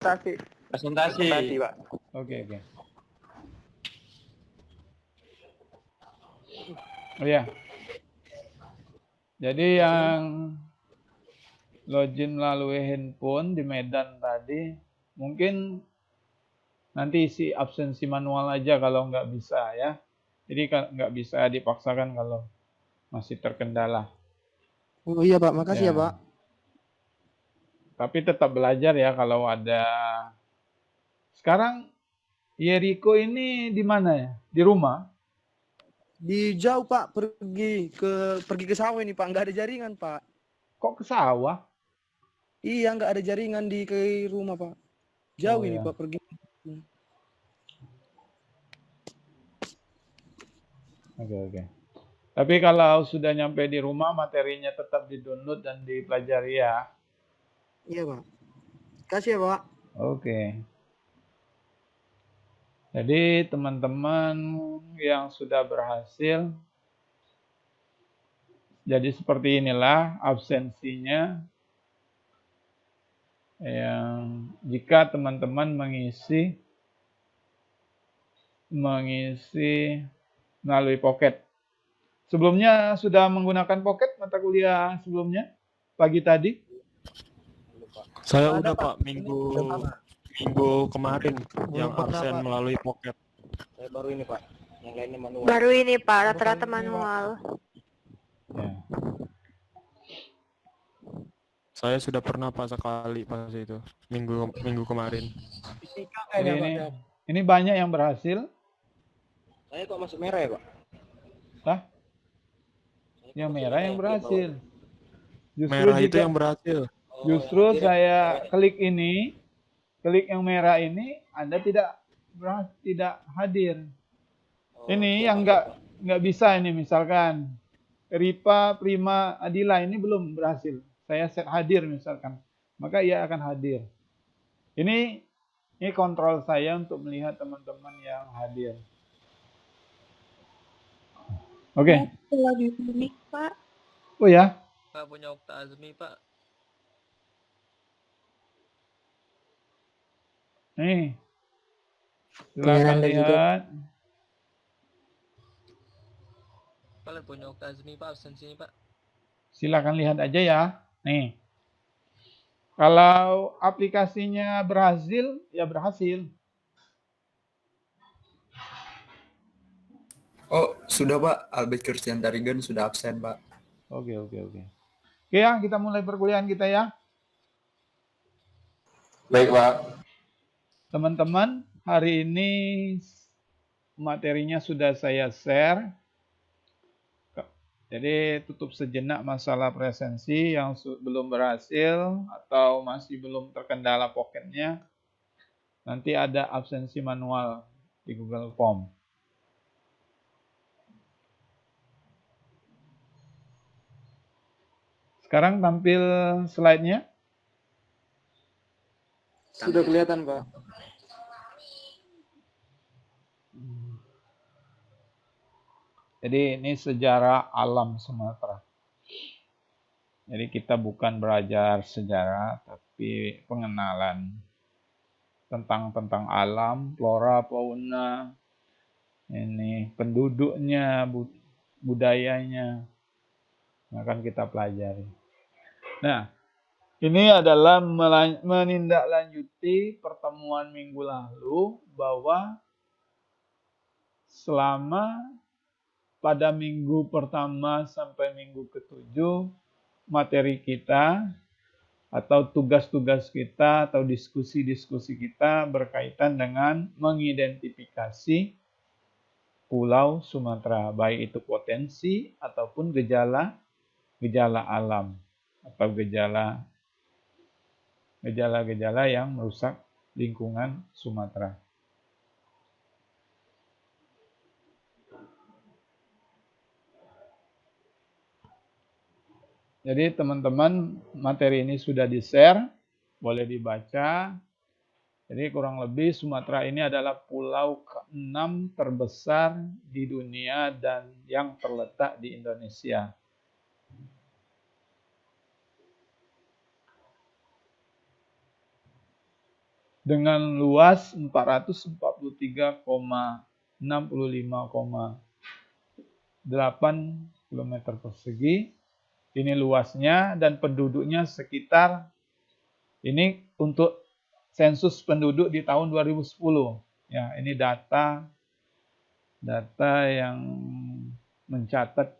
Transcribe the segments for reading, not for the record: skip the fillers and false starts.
Presentasi, Pak. Oke. Oh ya. Jadi yang login melalui handphone di Medan tadi, mungkin nanti isi absensi manual aja kalau nggak bisa ya. Jadi nggak bisa dipaksakan kalau masih terkendala. Oh iya Pak, makasih ya Pak. Tapi tetap belajar ya kalau ada. Sekarang Yeriko ini di mana ya? Di rumah? Di jauh Pak, pergi ke sawah ini Pak, nggak ada jaringan Pak. Kok ke sawah? Iya, nggak ada jaringan ke rumah Pak. Jauh ini ya. Pak pergi. Oke. Tapi kalau sudah nyampe di rumah, materinya tetap di-download dan dipelajari ya. Iya Pak. Kasih ya Pak. Oke. Jadi teman-teman yang sudah berhasil, jadi seperti inilah absensinya. Yang jika teman-teman mengisi melalui Pocket. Sebelumnya sudah menggunakan Pocket mata kuliah sebelumnya pagi tadi? Saya udah Pak, minggu kemarin yang absen melalui Pocket. Saya baru ini, Pak. Yang lainnya manual. Baru ini Pak, rata-rata manual. Ya. Saya sudah pernah Pak sekali pas itu minggu kemarin. Ini banyak yang berhasil. Saya kok masuk merah ya Pak? Hah? Yang merah yang berhasil. Justru Merah itu yang berhasil. Justru saya klik yang merah ini, Anda tidak hadir. Ini yang nggak bisa ini, misalkan Ripa, Prima, Adila ini belum berhasil. Saya set hadir misalkan, maka ia akan hadir. Ini kontrol saya untuk melihat teman-teman yang hadir. Oke. Lagi unik Pak. Oh ya? Pak punya Okta Azmi Pak. Nih. Silakan lihat. Pak punya Okta Azmi Pak, absensinya Pak. Silakan lihat aja ya. Nih. Kalau aplikasinya berhasil, ya berhasil. Oh, sudah Pak. Albert Christian Tarigan sudah absen, Pak. Oke. Oke ya, kita mulai perkuliahan kita ya. Baik, Pak. Teman-teman, hari ini materinya sudah saya share. Jadi tutup sejenak masalah presensi yang belum berhasil atau masih belum terkendala Pocketnya. Nanti ada absensi manual di Google Form. Sekarang tampil slide-nya. Sudah kelihatan Pak. Jadi ini sejarah alam Sumatera. Jadi kita bukan belajar sejarah, tapi pengenalan tentang alam, flora, fauna, ini penduduknya, budayanya, akan kita pelajari. Nah, ini adalah menindaklanjuti pertemuan minggu lalu bahwa selama pada minggu pertama sampai minggu ke-7, materi kita atau tugas-tugas kita atau diskusi-diskusi kita berkaitan dengan mengidentifikasi Pulau Sumatera, baik itu potensi ataupun gejala alam atau gejala yang merusak lingkungan Sumatera. Jadi teman-teman, materi ini sudah di-share, boleh dibaca. Jadi kurang lebih Sumatera ini adalah pulau ke-6 terbesar di dunia dan yang terletak di Indonesia. dengan luas 443,65,8 km persegi. Ini luasnya dan penduduknya sekitar, ini untuk sensus penduduk di tahun 2010. Ya, ini data yang mencatat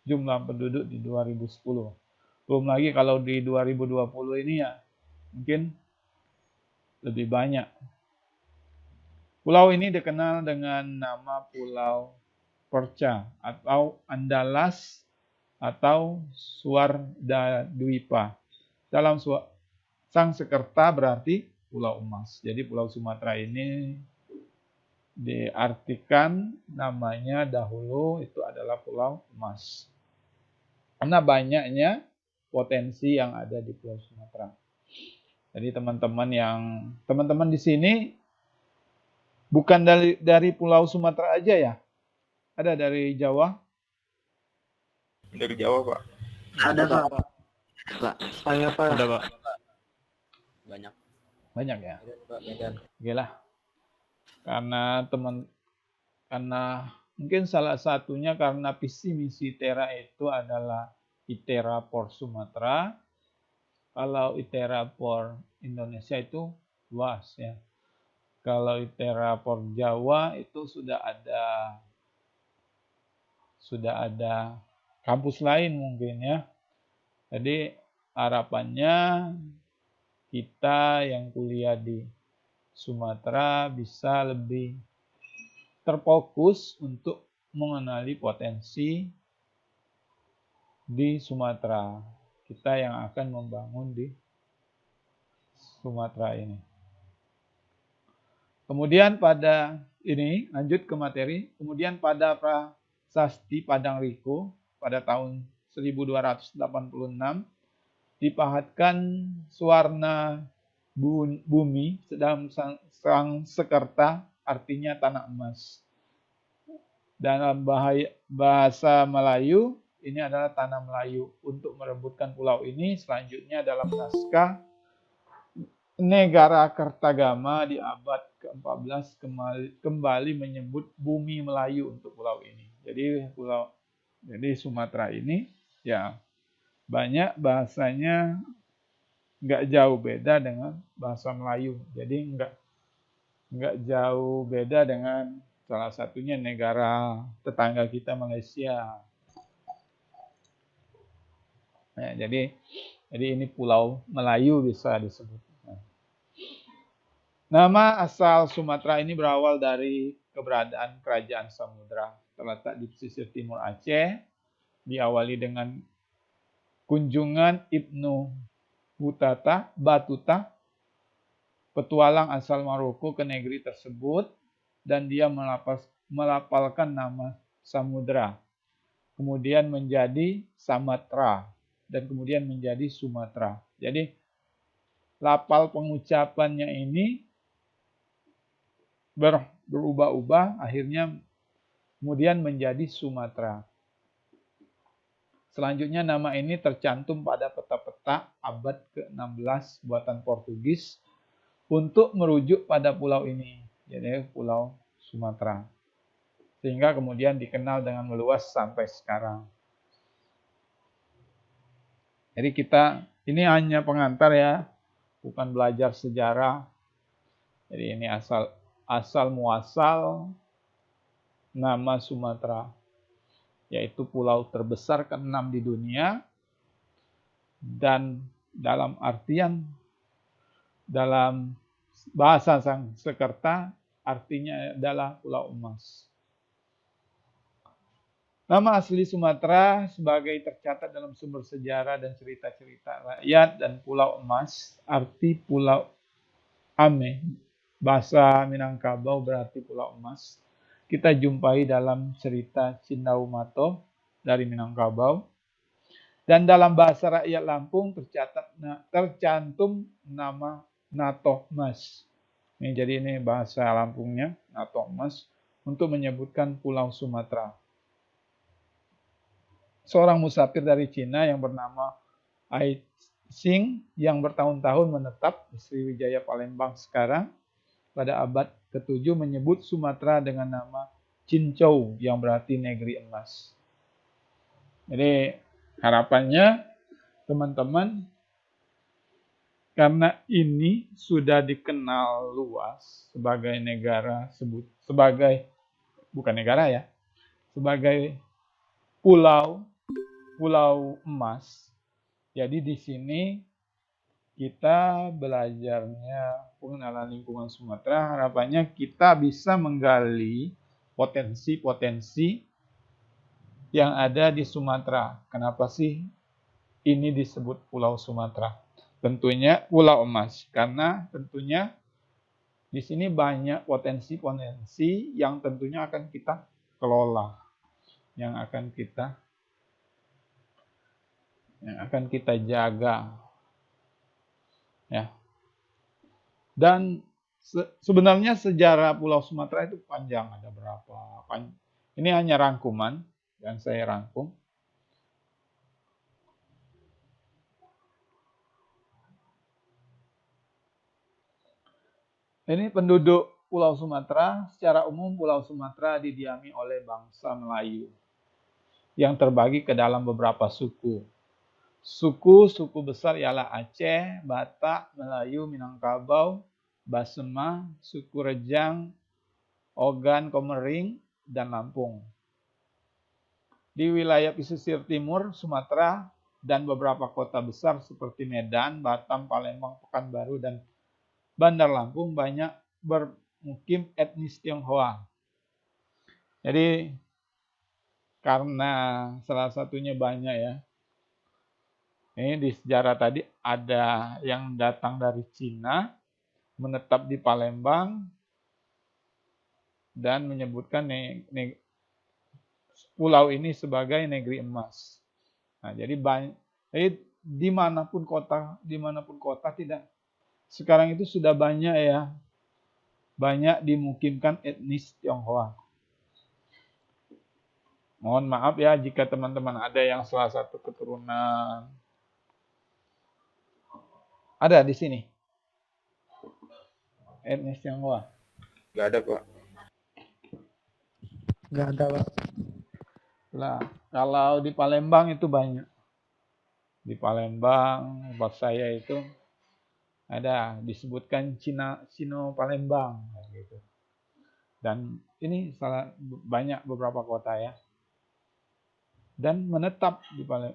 jumlah penduduk di 2010. Belum lagi kalau di 2020 ini ya mungkin lebih banyak. Pulau ini dikenal dengan nama Pulau Perca atau Andalas atau Suardadwipa. Dalam Sangsekerta berarti Pulau Emas. Jadi Pulau Sumatera ini diartikan namanya dahulu itu adalah Pulau Emas. Karena banyaknya potensi yang ada di Pulau Sumatera. Jadi teman-teman di sini bukan dari Pulau Sumatera aja ya? Ada dari Jawa? Dari Jawa, Pak. Ada Pak. Saya Pak. Ada, Pak. Banyak. Banyak ya? Ada Pak Medan. Oke lah. Karena mungkin salah satunya karena visi misi ITERA itu adalah ITERA for Sumatera. Kalau ITERA for Indonesia itu luas ya. Kalau ITERA for Jawa itu sudah ada kampus lain mungkin ya. Jadi harapannya kita yang kuliah di Sumatera bisa lebih terfokus untuk mengenali potensi di Sumatera. Kita yang akan membangun di Sumatera ini. Kemudian lanjut ke materi. Kemudian pada Prasasti Padang Riko pada tahun 1286 dipahatkan Suwarna Bumi sedang Sangsekerta, artinya tanah emas. Dalam bahasa Melayu ini adalah tanah Melayu. Untuk merebutkan pulau ini selanjutnya dalam naskah Negara Kertagama di abad ke-14 kembali menyebut bumi Melayu untuk pulau ini. Jadi Sumatera ini ya banyak bahasanya nggak jauh beda dengan bahasa Melayu. Jadi nggak jauh beda dengan salah satunya negara tetangga kita Malaysia. Nah, jadi ini Pulau Melayu bisa disebut. Nama asal Sumatera ini berawal dari keberadaan kerajaan samudra terletak di pesisir timur Aceh, diawali dengan kunjungan Ibnu Batuta, petualang asal Maroko ke negeri tersebut, dan dia melafalkan nama samudra, kemudian menjadi Samatra, dan kemudian menjadi Sumatera. Jadi lafal pengucapannya ini berubah-ubah, akhirnya kemudian menjadi Sumatera. Selanjutnya nama ini tercantum pada peta-peta abad ke-16 buatan Portugis untuk merujuk pada pulau ini, jadi Pulau Sumatera. Sehingga kemudian dikenal dengan meluas sampai sekarang. Jadi ini hanya pengantar ya, bukan belajar sejarah. Jadi ini asal muasal nama Sumatera, yaitu pulau terbesar ke-6 di dunia, dan dalam bahasa Sangsekerta artinya adalah Pulau Emas. Nama asli Sumatera sebagai tercatat dalam sumber sejarah dan cerita-cerita rakyat dan Pulau Emas, arti Pulau Ame, bahasa Minangkabau berarti Pulau Emas. Kita jumpai dalam cerita Cindau Mato dari Minangkabau. Dan dalam bahasa rakyat Lampung tercantum nama Natoh Mas. Jadi ini bahasa Lampungnya, Natoh Mas, untuk menyebutkan Pulau Sumatera. Seorang musafir dari Cina yang bernama asing yang bertahun-tahun menetap di Sriwijaya Palembang sekarang pada abad ke-7 menyebut Sumatera dengan nama Cincau yang berarti negeri emas. Jadi harapannya teman-teman, karena ini sudah dikenal luas sebagai negara, bukan negara ya, sebagai pulau emas. Jadi di sini kita belajarnya pengenalan lingkungan Sumatera, harapannya kita bisa menggali potensi-potensi yang ada di Sumatera. Kenapa sih ini disebut Pulau Sumatera? Tentunya Pulau Emas, karena tentunya di sini banyak potensi-potensi yang tentunya akan kita kelola, yang akan kita jaga, ya. Dan sebenarnya sejarah Pulau Sumatera itu panjang, ada berapa? Ini hanya rangkuman yang saya rangkum. Ini penduduk Pulau Sumatera. Secara umum Pulau Sumatera didiami oleh bangsa Melayu yang terbagi ke dalam beberapa suku. Suku besar ialah Aceh, Batak, Melayu, Minangkabau, Basema, suku Rejang, Ogan, Komering, dan Lampung. Di wilayah pesisir timur Sumatera dan beberapa kota besar seperti Medan, Batam, Palembang, Pekanbaru, dan Bandar Lampung banyak bermukim etnis Tionghoa. Jadi karena salah satunya banyak ya. Ini di sejarah tadi ada yang datang dari Cina, menetap di Palembang, dan menyebutkan pulau ini sebagai negeri emas. Nah, jadi dimanapun kota tidak. Sekarang itu sudah banyak ya, banyak dimukimkan etnis Tionghoa. Mohon maaf ya jika teman-teman ada yang salah satu keturunan ada di sini etnis Tionghoa. Nggak ada, Pak. Nggak ada, Pak. Lah, kalau di Palembang itu banyak. Di Palembang, tempat saya itu ada disebutkan Cino Palembang gitu. Dan ini banyak beberapa kota ya. Dan menetap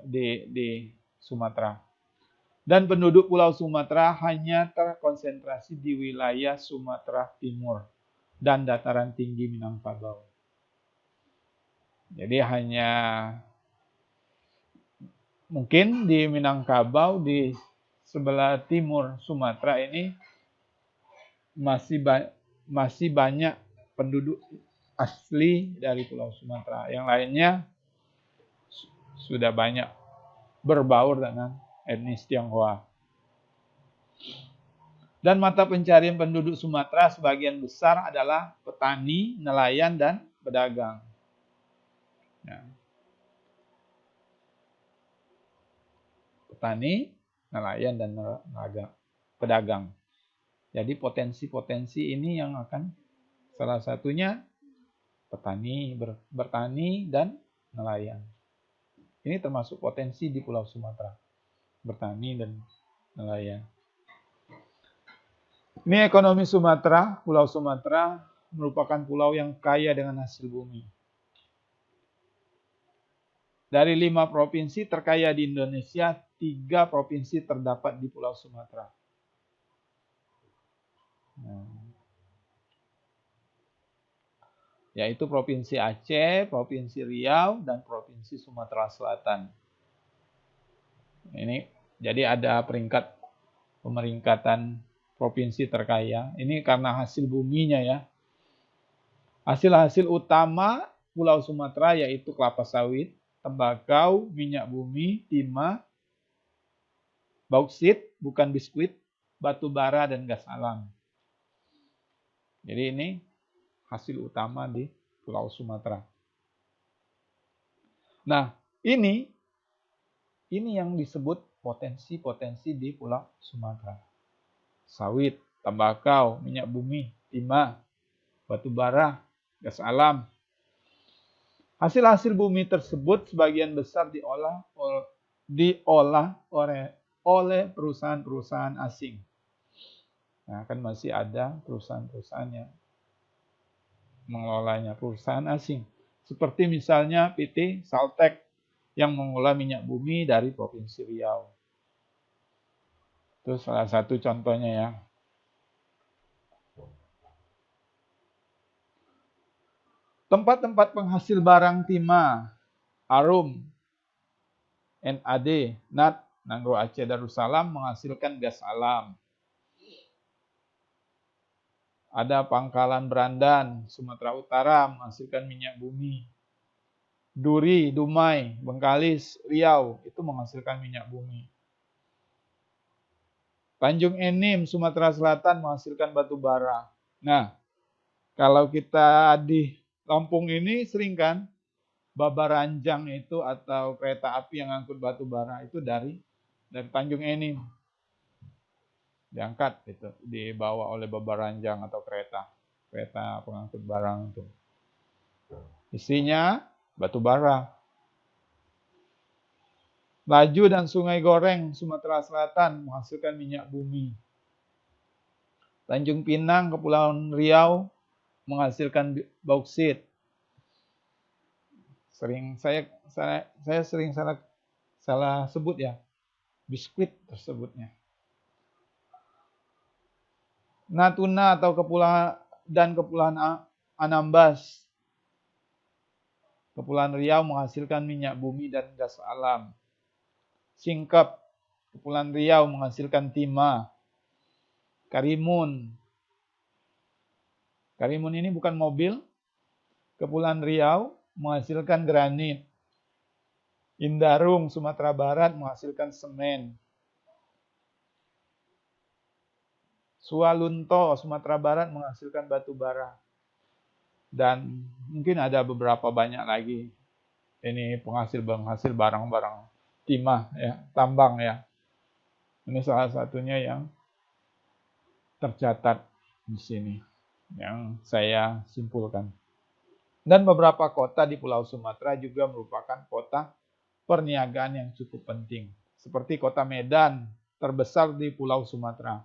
di Sumatera. Dan penduduk Pulau Sumatera hanya terkonsentrasi di wilayah Sumatera Timur dan dataran tinggi Minangkabau. Jadi hanya mungkin di Minangkabau di sebelah timur Sumatera ini masih banyak penduduk asli dari Pulau Sumatera. Yang lainnya sudah banyak berbaur dengan etnis Tionghoa. Dan mata pencarian penduduk Sumatera sebagian besar adalah petani, nelayan, dan pedagang. Ya. Petani, nelayan, dan pedagang. Jadi potensi-potensi ini yang akan salah satunya petani, bertani, dan nelayan. Ini termasuk potensi di Pulau Sumatera. Bertani dan nelayan. Ini ekonomi Sumatera. Pulau Sumatera merupakan pulau yang kaya dengan hasil bumi. Dari 5 provinsi terkaya di Indonesia, 3 provinsi terdapat di Pulau Sumatera. Yaitu Provinsi Aceh, Provinsi Riau, dan Provinsi Sumatera Selatan. Ini jadi ada pemeringkatan provinsi terkaya. Ini karena hasil buminya ya. Hasil-hasil utama Pulau Sumatera yaitu kelapa sawit, tembakau, minyak bumi, timah, bauksit, bukan biskuit, batu bara, dan gas alam. Jadi ini hasil utama di Pulau Sumatera. Nah, ini yang disebut potensi-potensi di Pulau Sumatera. Sawit, tembakau, minyak bumi, timah, batu bara, gas alam. Hasil-hasil bumi tersebut sebagian besar diolah oleh perusahaan-perusahaan asing. Nah, kan masih ada perusahaan-perusahaan yang mengelolanya, perusahaan asing. Seperti misalnya PT Saltek yang mengolah minyak bumi dari Provinsi Riau. Itu salah satu contohnya ya. Tempat-tempat penghasil barang timah, Arum, NAD, NAT, Nangro Aceh Darussalam menghasilkan gas alam. Ada Pangkalan Berandan, Sumatera Utara menghasilkan minyak bumi. Duri, Dumai, Bengkalis, Riau itu menghasilkan minyak bumi. Tanjung Enim, Sumatera Selatan menghasilkan batu bara. Nah, kalau kita di Lampung ini sering kan Babaranjang itu atau kereta api yang ngangkut batu bara itu dari Tanjung Enim. Diangkat itu, dibawa oleh Babaranjang atau kereta pengangkut barang itu. Isinya batu bara. Laju dan Sungai Goreng, Sumatera Selatan menghasilkan minyak bumi. Tanjung Pinang, Kepulauan Riau menghasilkan bauksit. Saya sering salah sebut ya, biskuit tersebutnya. Natuna atau Kepulauan Anambas, Kepulauan Riau menghasilkan minyak bumi dan gas alam. Singkep, Kepulauan Riau menghasilkan timah. Karimun ini bukan mobil. Kepulauan Riau menghasilkan granit. Indarung, Sumatera Barat menghasilkan semen. Sualunto, Sumatera Barat menghasilkan batu bara. Dan mungkin ada beberapa banyak lagi. Ini penghasil barang-barang timah ya, tambang ya. Ini salah satunya yang tercatat di sini yang saya simpulkan. Dan beberapa kota di Pulau Sumatera juga merupakan kota perniagaan yang cukup penting. Seperti kota Medan, terbesar di Pulau Sumatera.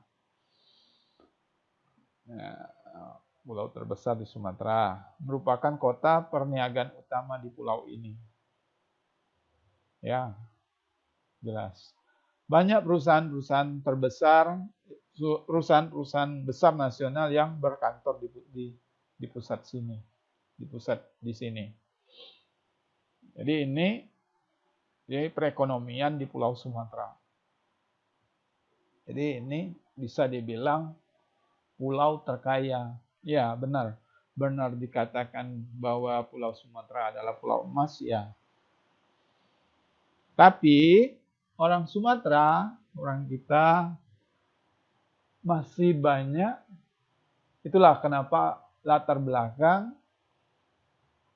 Pulau terbesar di Sumatera, merupakan kota perniagaan utama di pulau ini. Ya, jelas. Banyak perusahaan-perusahaan terbesar, perusahaan-perusahaan besar nasional yang berkantor di pusat sini, di sini. Jadi ini perekonomian di Pulau Sumatera. Jadi ini bisa dibilang pulau terkaya. Ya, benar dikatakan bahwa Pulau Sumatera adalah pulau emas ya. Tapi orang Sumatera, orang kita masih banyak. Itulah kenapa latar belakang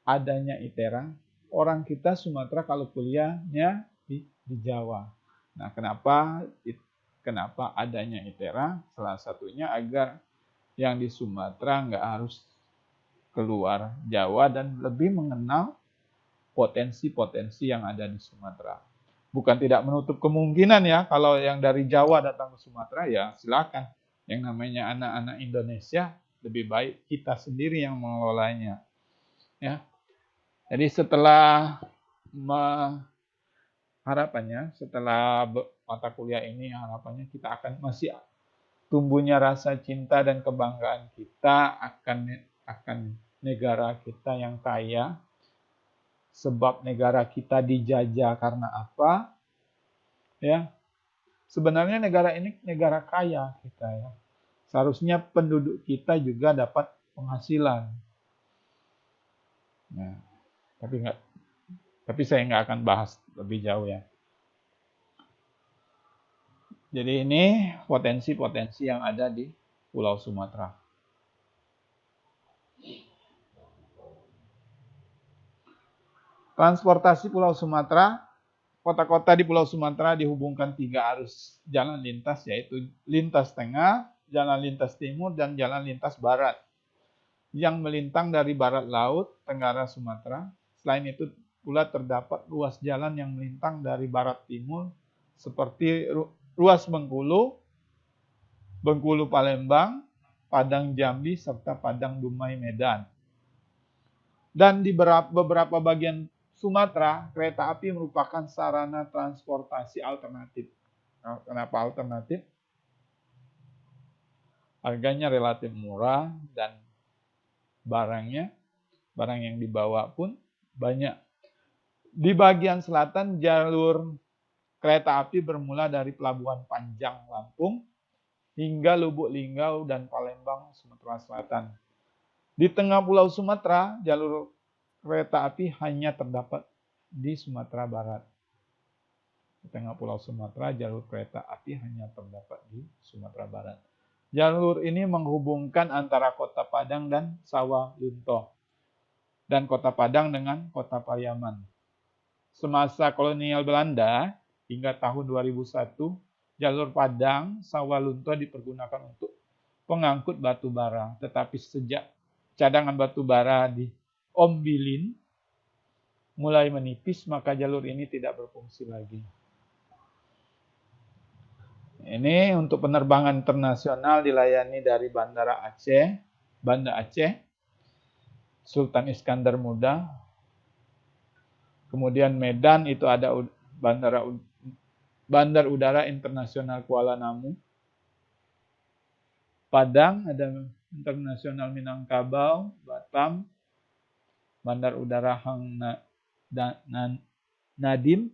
adanya ITERA. Orang kita Sumatera kalau kuliahnya di Jawa. Nah, kenapa adanya ITERA? Salah satunya agar yang di Sumatera nggak harus keluar Jawa dan lebih mengenal potensi-potensi yang ada di Sumatera. Bukan tidak menutup kemungkinan ya, kalau yang dari Jawa datang ke Sumatera ya silakan. Yang namanya anak-anak Indonesia, lebih baik kita sendiri yang mengelolanya. Ya. Jadi setelah setelah mata kuliah ini harapannya kita akan masih tumbuhnya rasa cinta dan kebanggaan kita akan negara kita yang kaya. Sebab negara kita dijajah karena apa? Ya. Sebenarnya negara ini negara kaya kita ya. Seharusnya penduduk kita juga dapat penghasilan. Nah, tapi saya nggak akan bahas lebih jauh ya. Jadi ini potensi-potensi yang ada di Pulau Sumatera. Transportasi Pulau Sumatera kota-kota di Pulau Sumatera dihubungkan 3 arus jalan lintas, yaitu lintas tengah, jalan lintas timur, dan jalan lintas barat yang melintang dari barat laut Tenggara Sumatera. Selain itu pula terdapat ruas jalan yang melintang dari barat timur seperti ruas Bengkulu, Bengkulu Palembang, Padang Jambi, serta Padang Dumai Medan. Dan di beberapa bagian Sumatera, kereta api merupakan sarana transportasi alternatif. Nah, kenapa alternatif? Harganya relatif murah dan barang yang dibawa pun banyak. Di bagian selatan, jalur kereta api bermula dari Pelabuhan Panjang, Lampung, hingga Lubuk Linggau dan Palembang, Sumatera Selatan. Di tengah Pulau Sumatera, jalur kereta api hanya terdapat di Sumatera Barat. Di tengah Pulau Sumatera, jalur kereta api hanya terdapat di Sumatera Barat. Jalur ini menghubungkan antara Kota Padang dan Sawalunto, dan Kota Padang dengan Kota Pariaman. Semasa kolonial Belanda, hingga tahun 2001, jalur Padang Sawalunto dipergunakan untuk pengangkut batu bara. Tetapi sejak cadangan batu bara di Ombilin mulai menipis, maka jalur ini tidak berfungsi lagi. Ini untuk penerbangan internasional dilayani dari Bandara Aceh, Banda Aceh, Sultan Iskandar Muda. Kemudian Medan itu ada Bandar Udara Internasional Kuala Namu. Padang ada Internasional Minangkabau, Batam, Bandar Udara Hang Nadim.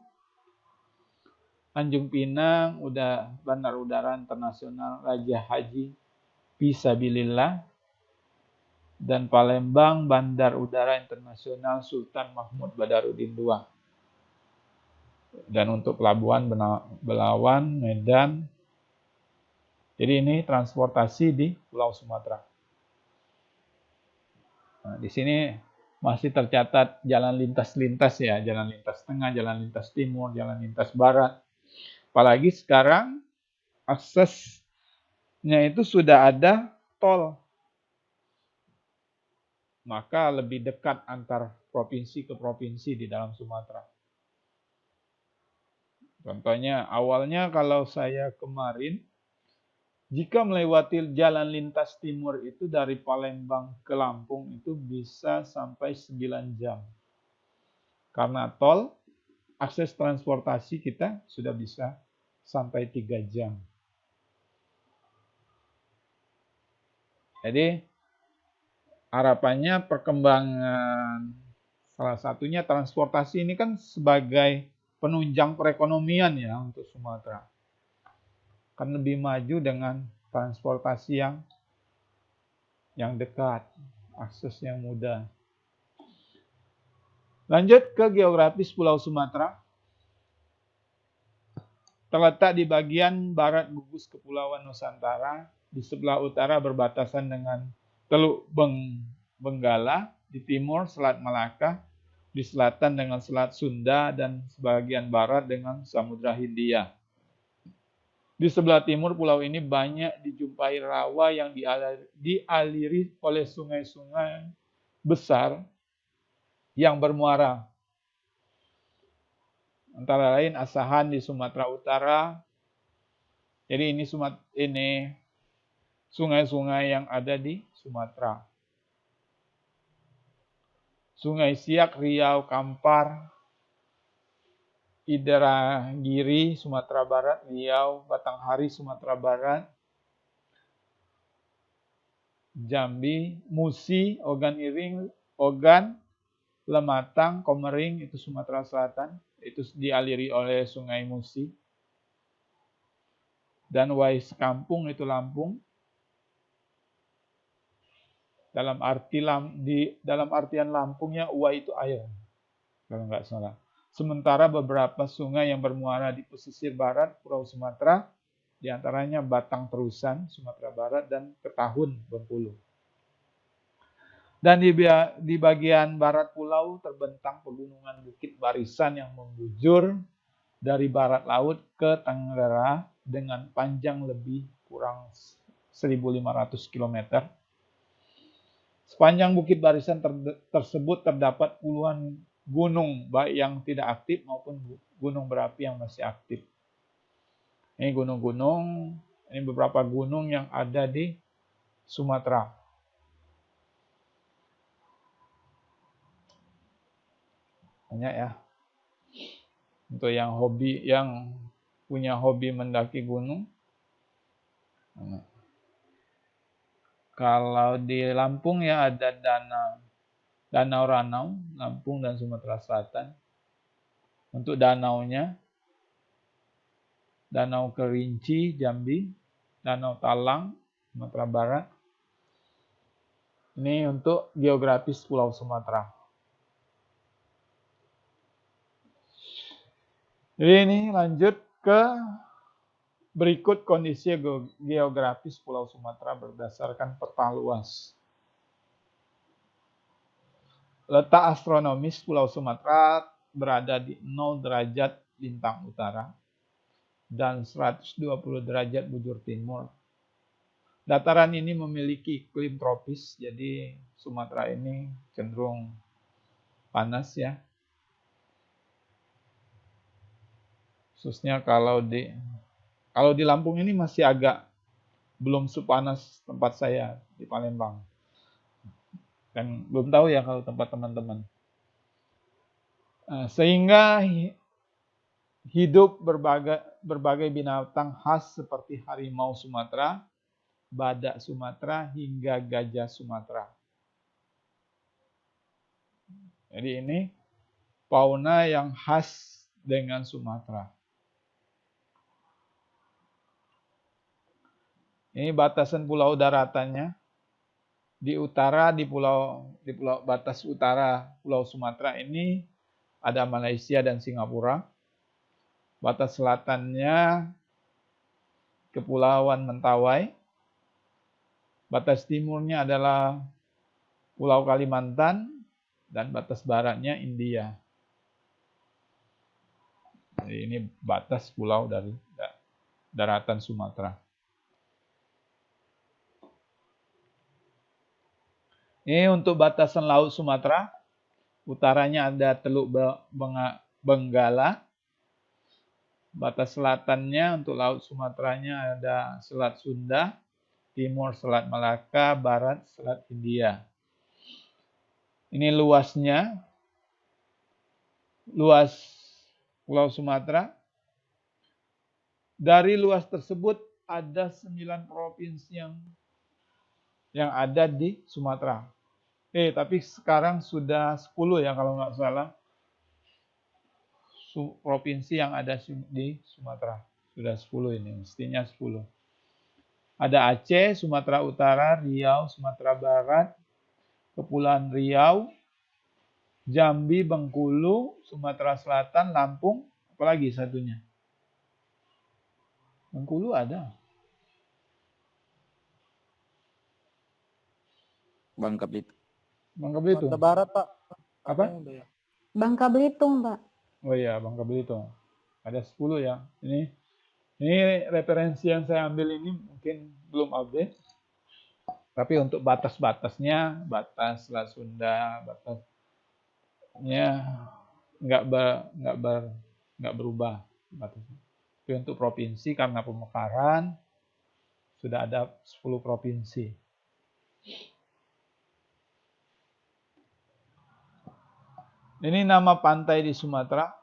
Tanjung Pinang udah Bandar Udara Internasional Raja Haji Fisabilillah. Dan Palembang Bandar Udara Internasional Sultan Mahmud Badarudin II. Dan untuk pelabuhan Belawan, Medan. Jadi ini transportasi di Pulau Sumatera. Nah, di sini masih tercatat jalan lintas-lintas ya, jalan lintas tengah, jalan lintas timur, jalan lintas barat. Apalagi sekarang aksesnya itu sudah ada tol. Maka lebih dekat antar provinsi ke provinsi di dalam Sumatera. Contohnya, awalnya kalau saya kemarin, jika melewati jalan lintas timur itu dari Palembang ke Lampung itu bisa sampai 9 jam. Karena tol, akses transportasi kita sudah bisa sampai 3 jam. Jadi, harapannya perkembangan salah satunya transportasi ini kan sebagai penunjang perekonomian ya untuk Sumatera. Kan lebih maju dengan transportasi yang dekat, akses yang mudah. Lanjut ke geografis Pulau Sumatera. Terletak di bagian barat gugus Kepulauan Nusantara, di sebelah utara berbatasan dengan Teluk Benggala, di timur Selat Malaka, di selatan dengan Selat Sunda, dan sebagian barat dengan Samudra Hindia. Di sebelah timur pulau ini banyak dijumpai rawa yang dialiri oleh sungai-sungai besar yang bermuara. Antara lain Asahan di Sumatera Utara. Jadi ini sungai-sungai yang ada di Sumatera. Sungai Siak, Riau, Kampar, Idragiri, Sumatera Barat, Riau, Batanghari, Sumatera Barat, Jambi, Musi, Ogan Iring, Ogan, Lematang, Komering, itu Sumatera Selatan, itu dialiri oleh Sungai Musi. Dan Wais Kampung, itu Lampung. Dalam artian Lampungnya, Uai itu air, kalau nggak salah. Sementara beberapa sungai yang bermuara di pesisir barat Pulau Sumatera, diantaranya Batang Terusan, Sumatera Barat, dan Ketahun, Bengkulu. Dan di bagian barat pulau terbentang pegunungan bukit barisan yang membujur dari barat laut ke tenggara dengan panjang lebih kurang 1.500 km. Sepanjang bukit barisan tersebut terdapat puluhan gunung, baik yang tidak aktif maupun gunung berapi yang masih aktif. Ini gunung-gunung, ini beberapa gunung yang ada di Sumatera. Banyak ya. Untuk yang punya hobi mendaki gunung. Kalau di Lampung ya ada Danau Ranau, Lampung dan Sumatera Selatan. Untuk danaunya, Danau Kerinci, Jambi, Danau Talang, Sumatera Barat. Ini untuk geografis Pulau Sumatera. Jadi ini lanjut ke berikut kondisi geografis Pulau Sumatera berdasarkan peta luas. Letak astronomis Pulau Sumatera berada di 0 derajat lintang utara dan 120 derajat bujur timur. Dataran ini memiliki iklim tropis, jadi Sumatera ini cenderung panas ya. Khususnya kalau di Lampung ini masih agak belum sepanas tempat saya di Palembang. Dan belum tahu ya kalau tempat teman-teman. Sehingga hidup berbagai binatang khas seperti harimau Sumatera, badak Sumatera, hingga gajah Sumatera. Jadi ini fauna yang khas dengan Sumatera. Ini batasan pulau daratannya. Di utara, di pulau batas utara Pulau Sumatera ini ada Malaysia dan Singapura. Batas selatannya Kepulauan Mentawai. Batas timurnya adalah Pulau Kalimantan dan batas baratnya India. Jadi ini batas pulau dari daratan Sumatera. Ini untuk batasan laut Sumatera. Utaranya ada Teluk Benggala. Batas selatannya untuk laut Sumateranya ada Selat Sunda, timur Selat Malaka, barat Selat Hindia. Ini luasnya, luas Pulau Sumatera. Dari luas tersebut ada 9 provinsi yang ada di Sumatera. Tapi sekarang sudah 10 ya kalau nggak salah. Provinsi yang ada di Sumatera. Sudah 10 ini, mestinya 10. Ada Aceh, Sumatera Utara, Riau, Sumatera Barat, Kepulauan Riau, Jambi, Bengkulu, Sumatera Selatan, Lampung, apalagi satunya? Bengkulu ada. Bangka Belitung. Bangka Belitung. Sumatera Barat, Pak. Apa? Bangka Belitung, Pak. Oh iya, Bangka Belitung. Ada 10 ya. Ini referensi yang saya ambil ini mungkin belum update. Tapi untuk batas-batasnya, batas Selat Sunda, batasnya nggak berubah batasnya. Tapi untuk provinsi karena pemekaran sudah ada 10 provinsi. Ini nama pantai di Sumatera.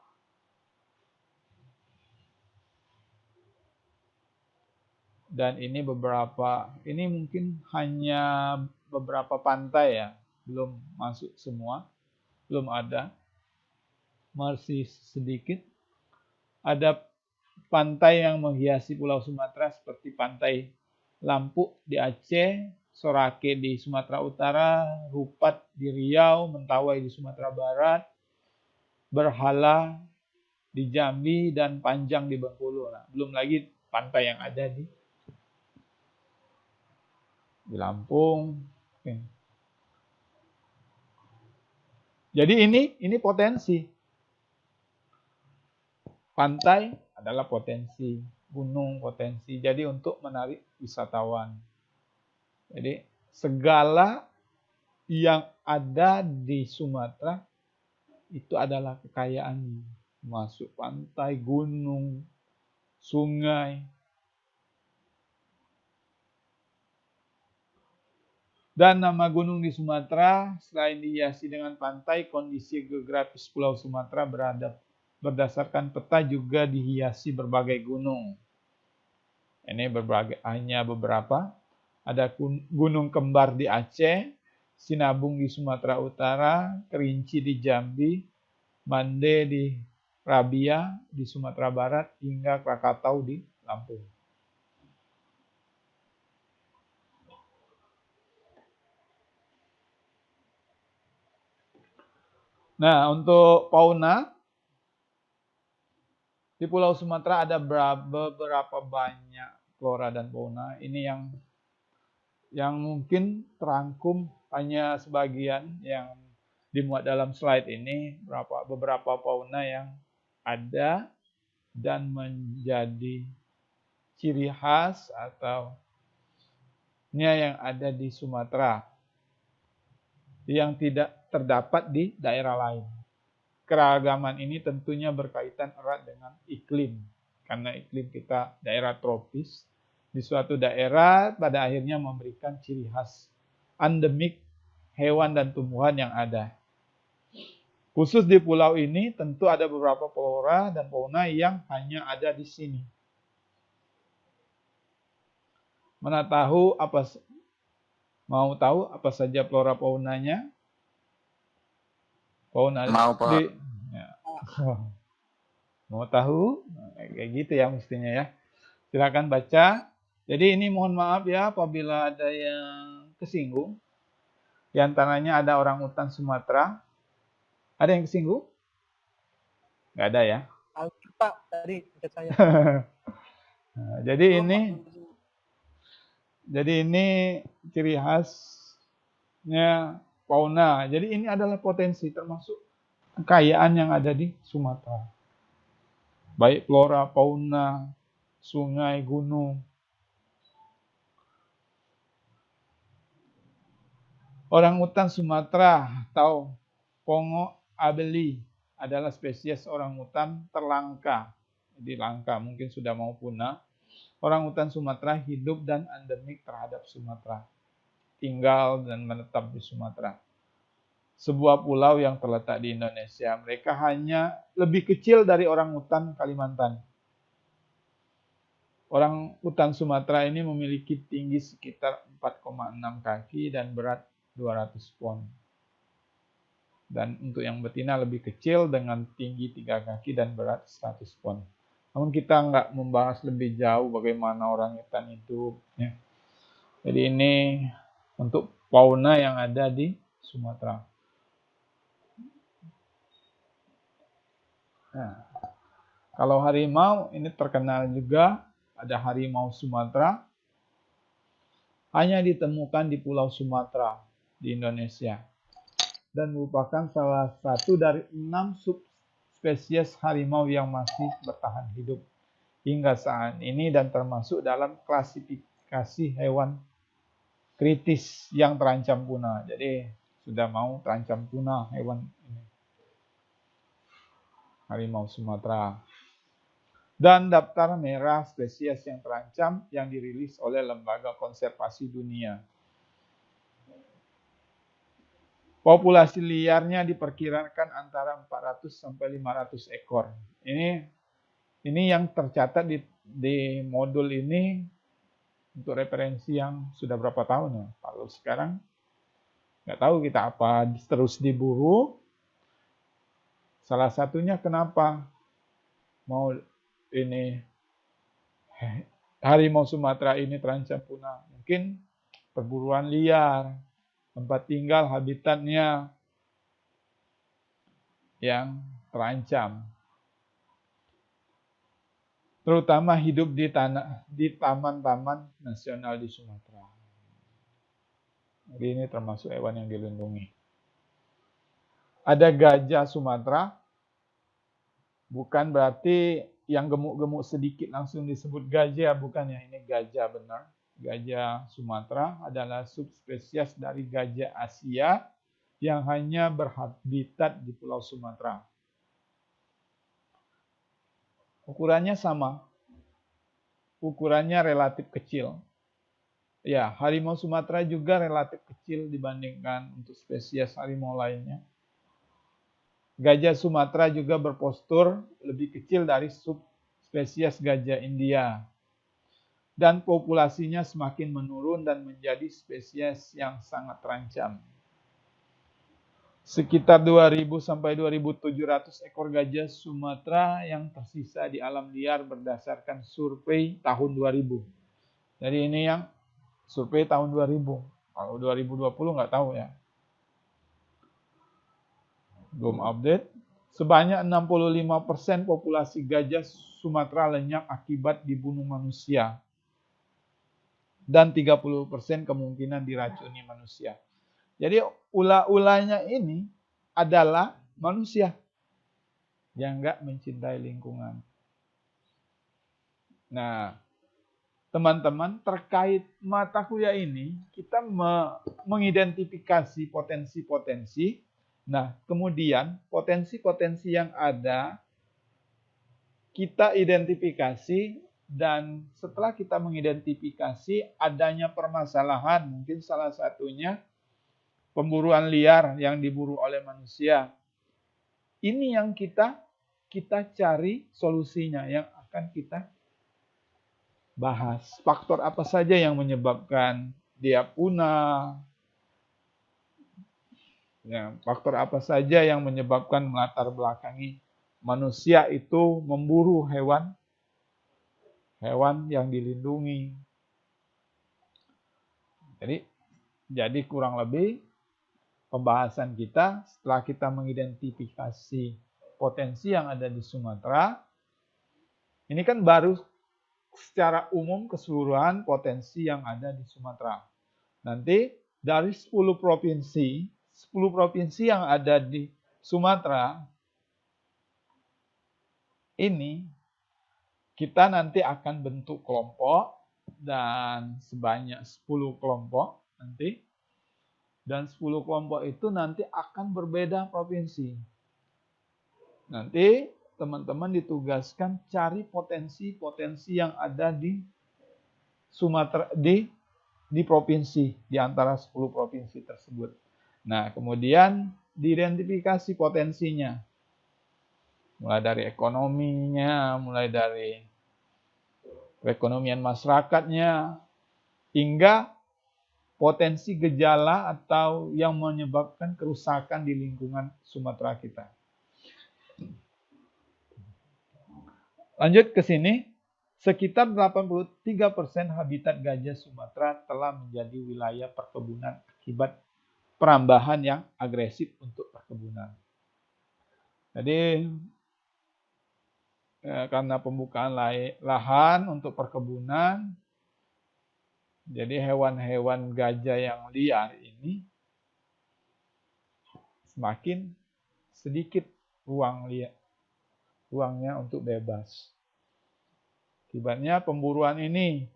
Dan ini mungkin hanya beberapa pantai ya, belum masuk semua, belum ada, masih sedikit. Ada pantai yang menghiasi Pulau Sumatera seperti Pantai Lampuk di Aceh, Sorake di Sumatera Utara, Rupat di Riau, Mentawai di Sumatera Barat, Berhala di Jambi, dan Panjang di Bengkulu. Nah, belum lagi pantai yang ada di Lampung. Oke. Jadi ini potensi. pantai adalah potensi, gunung potensi. Jadi untuk menarik wisatawan. Jadi segala yang ada di Sumatera itu adalah kekayaan. Masuk pantai, gunung, sungai. Dan nama gunung di Sumatera, selain dihiasi dengan pantai, kondisi geografis Pulau Sumatera berdasarkan peta juga dihiasi berbagai gunung. Ini hanya beberapa. Ada gunung kembar di Aceh, Sinabung di Sumatera Utara, Kerinci di Jambi, Mande di Rabia di Sumatera Barat, hingga Krakatau di Lampung. Nah, untuk fauna, di Pulau Sumatera ada beberapa banyak flora dan fauna. Ini yang mungkin terangkum hanya sebagian yang dimuat dalam slide ini, beberapa fauna yang ada dan menjadi ciri khas atau yang ada di Sumatera yang tidak terdapat di daerah lain. Keragaman ini tentunya berkaitan erat dengan iklim, karena iklim kita daerah tropis. Di suatu daerah pada akhirnya memberikan ciri khas endemik hewan dan tumbuhan yang ada. Khusus di pulau ini tentu ada beberapa flora dan fauna yang hanya ada di sini. Mau tahu apa saja flora faunanya? Fauna Mau, Pak. ya. Mau tahu? Kayak gitu ya mestinya ya. Silakan baca. Jadi ini mohon maaf ya apabila ada yang kesinggung. Di antaranya ada orang utan Sumatera. Ada yang kesinggung? Nggak ada ya. Pak, tadi dekat saya. Nah, jadi ini ciri khasnya fauna. Jadi ini adalah potensi termasuk kekayaan yang ada di Sumatera. Baik flora, fauna, sungai, gunung. Orang utan Sumatera atau Pongo abeli adalah spesies orang utan terlangka. Jadi langka, mungkin sudah mau punah. Orang utan Sumatera hidup dan endemik terhadap Sumatera. Tinggal dan menetap di Sumatera. Sebuah pulau yang terletak di Indonesia. Mereka hanya lebih kecil dari orang utan Kalimantan. Orang utan Sumatera ini memiliki tinggi sekitar 4,6 kaki dan berat 200 pon. Dan untuk yang betina lebih kecil dengan tinggi 3 kaki dan berat 100 pon. Namun kita nggak membahas lebih jauh bagaimana orang utan hidup. Ya. Jadi ini untuk fauna yang ada di Sumatera. Nah, kalau harimau ini terkenal juga, ada harimau Sumatera, hanya ditemukan di Pulau Sumatera di Indonesia dan merupakan salah satu dari 6 subspesies harimau yang masih bertahan hidup hingga saat ini dan termasuk dalam klasifikasi hewan kritis yang terancam punah. Jadi sudah mau terancam punah hewan ini. Harimau Sumatera. Dan daftar merah spesies yang terancam yang dirilis oleh Lembaga Konservasi Dunia. Populasi liarnya diperkirakan antara 400 sampai 500 ekor. Ini yang tercatat di modul ini untuk referensi yang sudah berapa tahun ya. Kalau sekarang nggak tahu kita apa terus diburu. Salah satunya kenapa mau ini harimau Sumatera ini terancam punah. Mungkin perburuan liar, tempat tinggal habitatnya yang terancam. Terutama hidup di taman-taman nasional di Sumatera. Jadi ini termasuk hewan yang dilindungi. Ada gajah Sumatera. Bukan berarti yang gemuk-gemuk sedikit langsung disebut gajah, bukan ya. Ini gajah benar. Gajah Sumatera adalah subspesies dari gajah Asia yang hanya berhabitat di Pulau Sumatera. Ukurannya sama. Ukurannya relatif kecil. Ya, harimau Sumatera juga relatif kecil dibandingkan untuk spesies harimau lainnya. Gajah Sumatera juga berpostur lebih kecil dari subspesies gajah India. Dan populasinya semakin menurun dan menjadi spesies yang sangat terancam. Sekitar 2.000 sampai 2.700 ekor gajah Sumatera yang tersisa di alam liar berdasarkan survei tahun 2000. Jadi ini yang survei tahun 2000. Kalau 2020 nggak tahu ya. Belum update. Sebanyak 65% populasi gajah Sumatera lenyap akibat dibunuh manusia. Dan 30% kemungkinan diracuni manusia. Jadi ular-ularnya ini adalah manusia yang nggak mencintai lingkungan. Nah, teman-teman, terkait mata kuliah ini, kita mengidentifikasi potensi-potensi. Nah, kemudian potensi-potensi yang ada, kita identifikasi, dan setelah kita mengidentifikasi adanya permasalahan, mungkin salah satunya pemburuan liar yang diburu oleh manusia. Ini yang kita cari solusinya, yang akan kita bahas. Faktor apa saja yang menyebabkan dia punah? Ya, faktor apa saja yang menyebabkan melatar belakangi manusia itu memburu hewan yang dilindungi. Jadi kurang lebih pembahasan kita setelah kita mengidentifikasi potensi yang ada di Sumatera. Ini kan baru secara umum keseluruhan potensi yang ada di Sumatera. Nanti dari 10 provinsi yang ada di Sumatera ini kita nanti akan bentuk kelompok dan sebanyak 10 kelompok nanti. Dan 10 kelompok itu nanti akan berbeda provinsi. Nanti teman-teman ditugaskan cari potensi-potensi yang ada di Sumatera, di provinsi, di antara 10 provinsi tersebut. Nah, kemudian diidentifikasi potensinya. Mulai dari ekonominya, mulai dari perekonomian masyarakatnya, hingga potensi gejala atau yang menyebabkan kerusakan di lingkungan Sumatera kita. Lanjut ke sini, sekitar 83% habitat gajah Sumatera telah menjadi wilayah perkebunan akibat perambahan yang agresif untuk perkebunan. Jadi karena pembukaan lahan untuk perkebunan, jadi hewan-hewan gajah yang liar ini semakin sedikit ruangnya untuk bebas. Akibatnya pemburuan ini,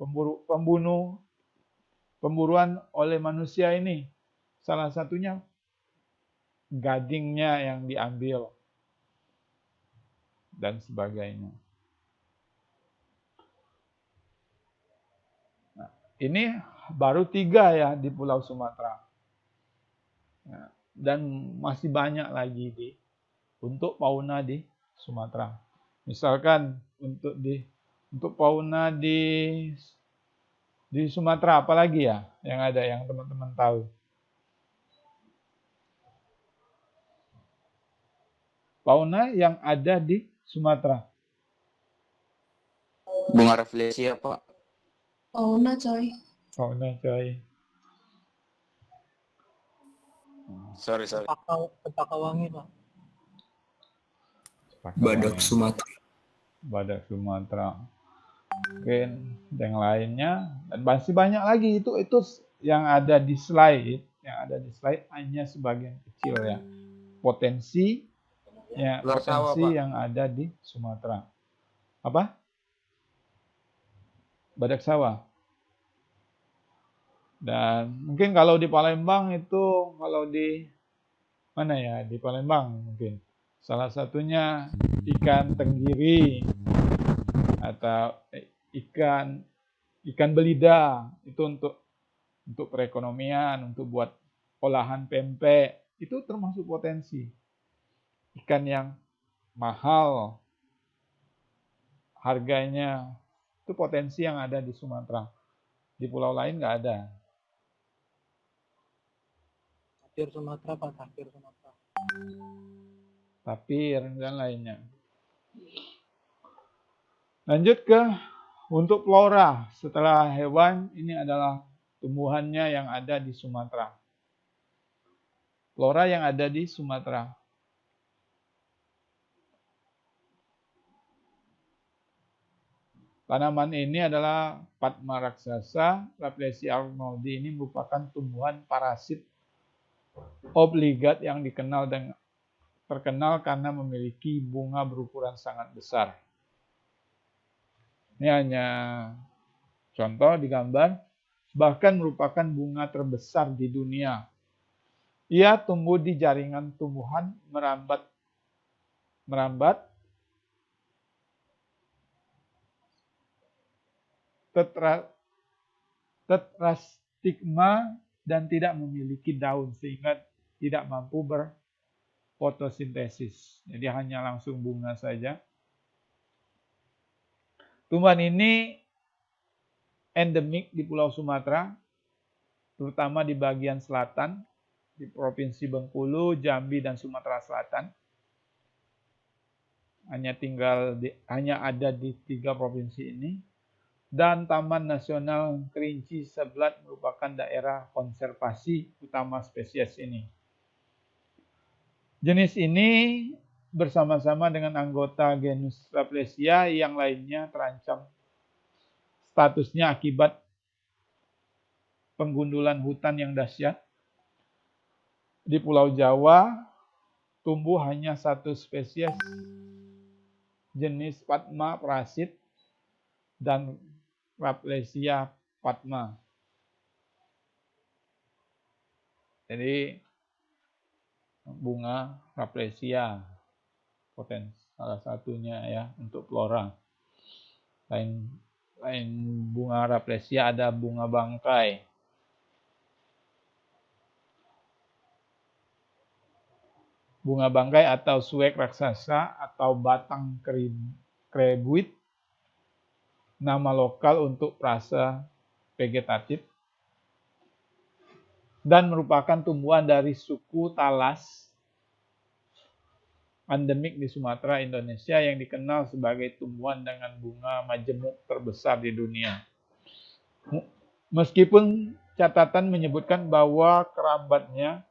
pemburuan oleh manusia ini, salah satunya gadingnya yang diambil dan sebagainya. Nah, ini baru 3 ya di Pulau Sumatera. Nah, dan masih banyak lagi untuk fauna di Sumatera. Misalkan untuk fauna di Sumatera apa lagi ya yang ada yang teman-teman tahu? Fauna yang ada di Sumatera. Bunga Rafflesia, Pak. Fauna coy. Fauna coy. Sorry. Cempaka wangi, Pak. Badak Sumatera. Badak Sumatera. Mungkin yang lainnya dan masih banyak lagi itu yang ada di slide, hanya sebagian kecil ya. Potensi Ya, Luar sawah, potensi Pak. yang ada di Sumatera. Apa? Badak sawah. Dan mungkin kalau di Palembang itu, kalau di mana ya? Di Palembang mungkin. Salah satunya ikan tenggiri atau ikan belida itu untuk perekonomian, untuk buat olahan pempek, itu termasuk potensi. Ikan yang mahal harganya, itu potensi yang ada di Sumatera. Di pulau lain nggak ada. Tapir Sumatera Pak, tapir Sumatera. Tapir dan lainnya. Lanjut ke untuk flora. Setelah hewan, ini adalah tumbuhannya yang ada di Sumatera. Flora yang ada di Sumatera. Tanaman ini adalah Padma raksasa. Rafflesia arnoldi ini merupakan tumbuhan parasit obligat yang terkenal karena memiliki bunga berukuran sangat besar. Ini hanya contoh di gambar, bahkan merupakan bunga terbesar di dunia. Ia tumbuh di jaringan tumbuhan merambat tetrastigma dan tidak memiliki daun sehingga tidak mampu berfotosintesis. Jadi hanya langsung bunga saja. Tumbuhan ini endemik di Pulau Sumatera, terutama di bagian selatan, di Provinsi Bengkulu, Jambi, dan Sumatera Selatan. Hanya ada di 3 provinsi ini. Dan Taman Nasional Kerinci Seblat merupakan daerah konservasi utama spesies ini. Jenis ini bersama-sama dengan anggota genus Rafflesia yang lainnya terancam statusnya akibat penggundulan hutan yang dahsyat. Di Pulau Jawa, tumbuh hanya 1 spesies jenis Padma parasit dan Rafflesia padma. Jadi bunga Rafflesia potensi salah satunya ya untuk flora. Lain bunga Rafflesia ada bunga bangkai. Bunga bangkai atau suwek raksasa atau batang krebuit, nama lokal untuk prasa vegetatif, dan merupakan tumbuhan dari suku Talas endemik di Sumatera, Indonesia yang dikenal sebagai tumbuhan dengan bunga majemuk terbesar di dunia. Meskipun catatan menyebutkan bahwa kerabatnya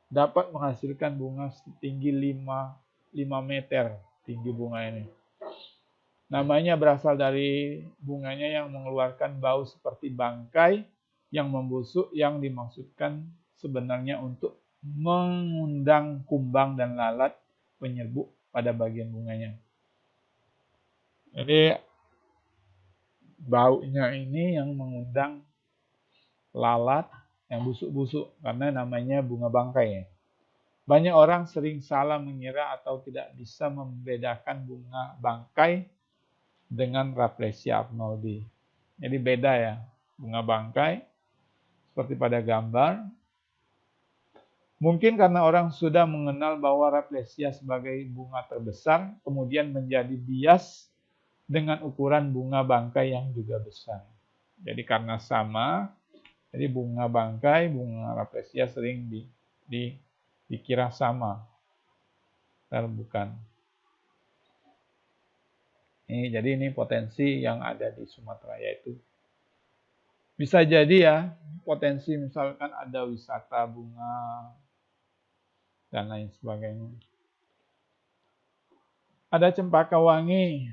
dapat menghasilkan bunga setinggi 5 meter tinggi bunga ini. Namanya berasal dari bunganya yang mengeluarkan bau seperti bangkai yang membusuk yang dimaksudkan sebenarnya untuk mengundang kumbang dan lalat penyerbuk pada bagian bunganya. Jadi baunya ini yang mengundang lalat yang busuk-busuk karena namanya bunga bangkai. Banyak orang sering salah mengira atau tidak bisa membedakan bunga bangkai dengan Rafflesia arnoldi. Jadi beda ya, bunga bangkai seperti pada gambar. Mungkin karena orang sudah mengenal bahwa Rafflesia sebagai bunga terbesar, kemudian menjadi bias dengan ukuran bunga bangkai yang juga besar. Jadi karena sama, jadi bunga bangkai, bunga Rafflesia sering dikira sama. Padahal bukan. Jadi ini potensi yang ada di Sumatera, yaitu bisa jadi ya potensi misalkan ada wisata bunga dan lain sebagainya. Ada cempaka wangi,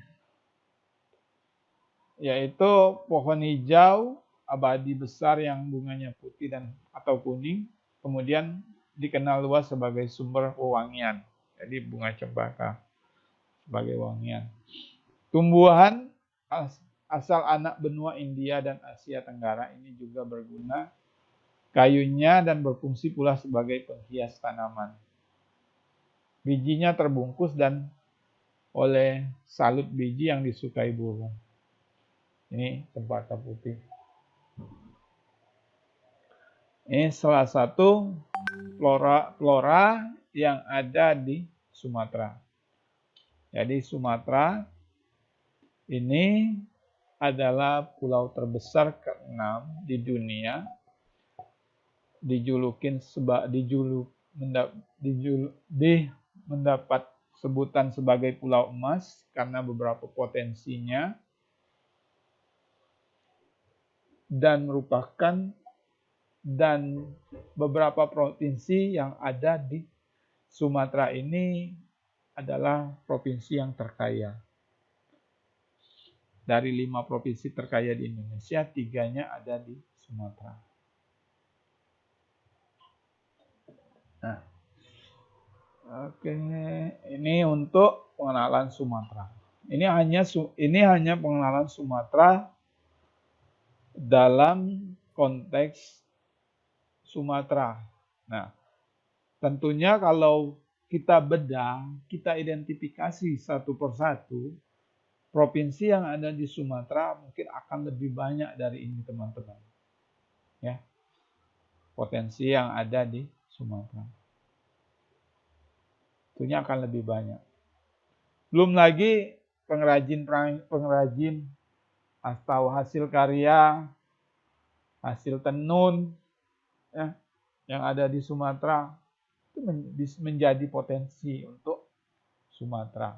yaitu pohon hijau abadi besar yang bunganya putih atau kuning, kemudian dikenal luas sebagai sumber wewangian. Jadi bunga cempaka sebagai wangian. Tumbuhan asal anak benua India dan Asia Tenggara ini juga berguna kayunya dan berfungsi pula sebagai penghias tanaman. Bijinya terbungkus dan oleh salut biji yang disukai burung. Ini cempaka putih. Ini salah satu flora yang ada di Sumatera. Jadi Sumatera ini adalah pulau terbesar ke-6 di dunia. Mendapat sebutan sebagai pulau emas karena beberapa potensinya dan beberapa provinsi yang ada di Sumatera ini adalah provinsi yang terkaya. Dari 5 provinsi terkaya di Indonesia, 3-nya ada di Sumatera. Nah, oke, ini untuk pengenalan Sumatera. Ini hanya pengenalan Sumatera dalam konteks Sumatera. Nah, tentunya kalau kita bedah, kita identifikasi satu persatu, provinsi yang ada di Sumatera mungkin akan lebih banyak dari ini, teman-teman. Ya, potensi yang ada di Sumatera. Tentunya akan lebih banyak. Belum lagi pengrajin atau hasil karya, hasil tenun ya, yang ada di Sumatera itu menjadi potensi untuk Sumatera.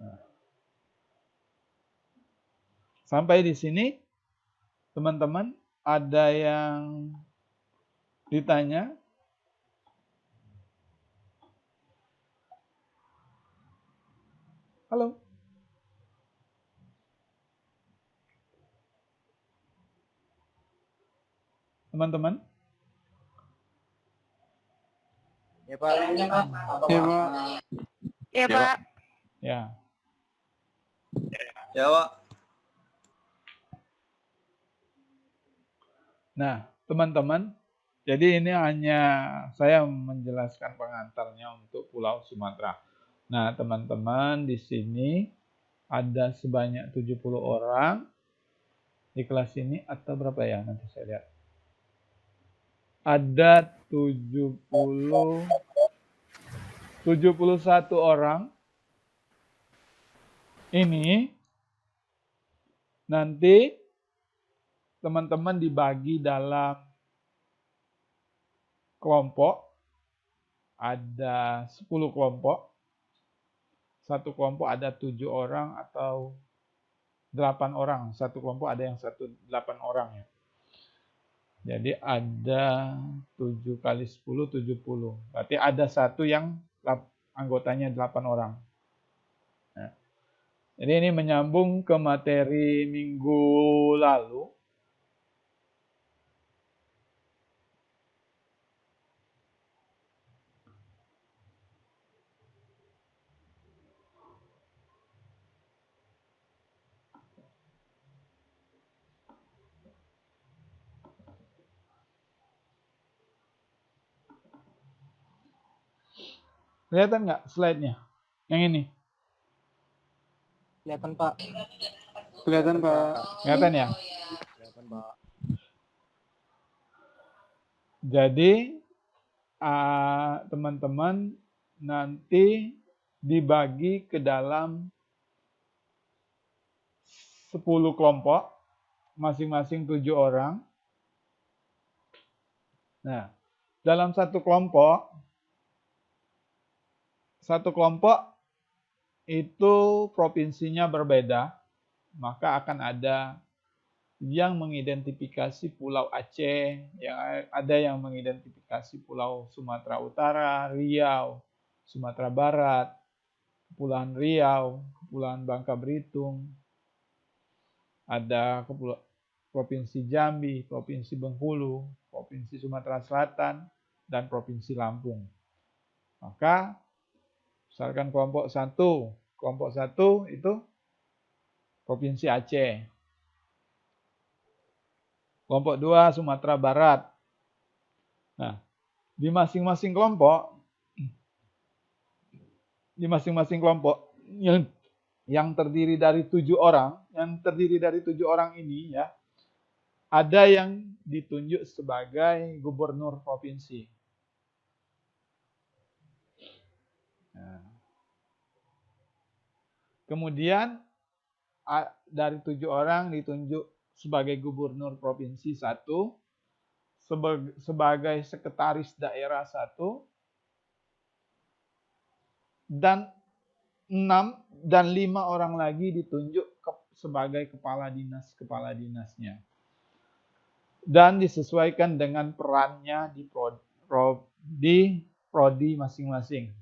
Nah, sampai di sini, teman-teman, ada yang ditanya? Halo? Teman-teman? Ya Pak. Ya, Pak. Ya, Pak. Ya. Ya, Pak. Nah, teman-teman, jadi ini hanya saya menjelaskan pengantarnya untuk Pulau Sumatera. Nah, teman-teman, di sini ada sebanyak 70 orang di kelas ini, atau berapa ya? Nanti saya lihat. Ada 71 orang. Ini nanti teman-teman dibagi dalam kelompok. Ada 10 kelompok. Satu kelompok ada 7 orang atau 8 orang. Satu kelompok ada yang 8 orang ya. Jadi ada 7 kali 10, 70. Berarti ada satu yang anggotanya 8 orang. Nah, jadi ini menyambung ke materi minggu lalu. Kelihatan nggak slide-nya? Yang ini? Kelihatan Pak. Kelihatan, Pak. Kelihatan ya? Kelihatan Pak. Jadi teman-teman nanti dibagi ke dalam 10 kelompok, masing-masing 7 orang. Nah, dalam satu kelompok itu provinsinya berbeda, maka akan ada yang mengidentifikasi Pulau Aceh, ada yang mengidentifikasi Pulau Sumatera Utara, Riau, Sumatera Barat, Kepulauan Riau, Kepulauan Bangka Belitung, ada Provinsi Jambi, Provinsi Bengkulu, Provinsi Sumatera Selatan, dan Provinsi Lampung. Maka misalkan kelompok satu itu Provinsi Aceh. Kelompok 2 Sumatera Barat. Nah, di masing-masing kelompok yang terdiri dari 7 orang, ini ya, ada yang ditunjuk sebagai gubernur provinsi. Nah, kemudian dari 7 orang ditunjuk sebagai gubernur provinsi 1, sebagai sekretaris daerah 1, dan 6 dan 5 orang lagi ditunjuk sebagai kepala dinasnya. Dan disesuaikan dengan perannya di prodi masing-masing.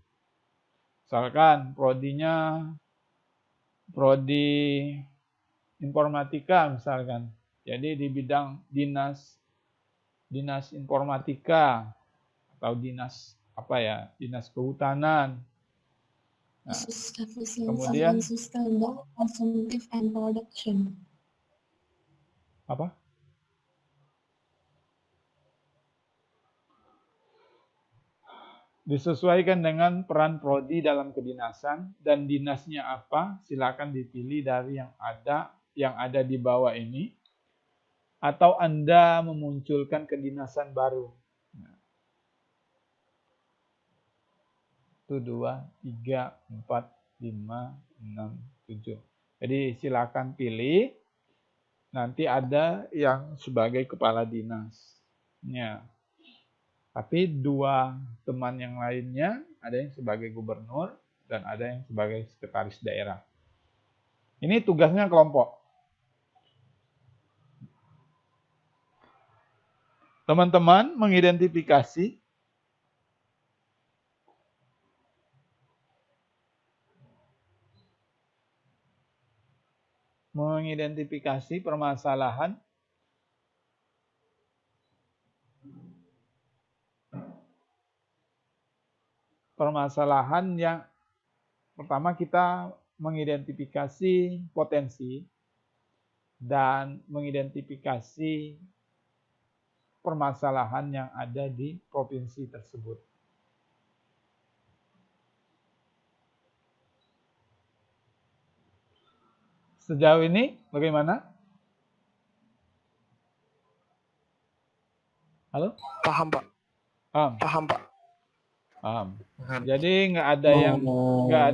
Misalkan prodinya prodi informatika misalkan. Jadi di bidang dinas informatika atau dinas kehutanan. Nah, kemudian Consumptive and production. apa? Disesuaikan dengan peran prodi dalam kedinasan dan dinasnya apa, silakan dipilih dari yang ada di bawah ini, atau Anda memunculkan kedinasan baru. Nah, 1, 2, 3, 4, 5, 6, 7. Jadi silakan pilih. Nanti ada yang sebagai kepala dinasnya. Tapi 2 teman yang lainnya, ada yang sebagai gubernur dan ada yang sebagai sekretaris daerah. Ini tugasnya kelompok. Teman-teman mengidentifikasi permasalahan yang pertama, kita mengidentifikasi potensi dan mengidentifikasi permasalahan yang ada di provinsi tersebut. Sejauh ini bagaimana? Halo? Paham, Pak. Paham, Pak. Paham. Jadi nggak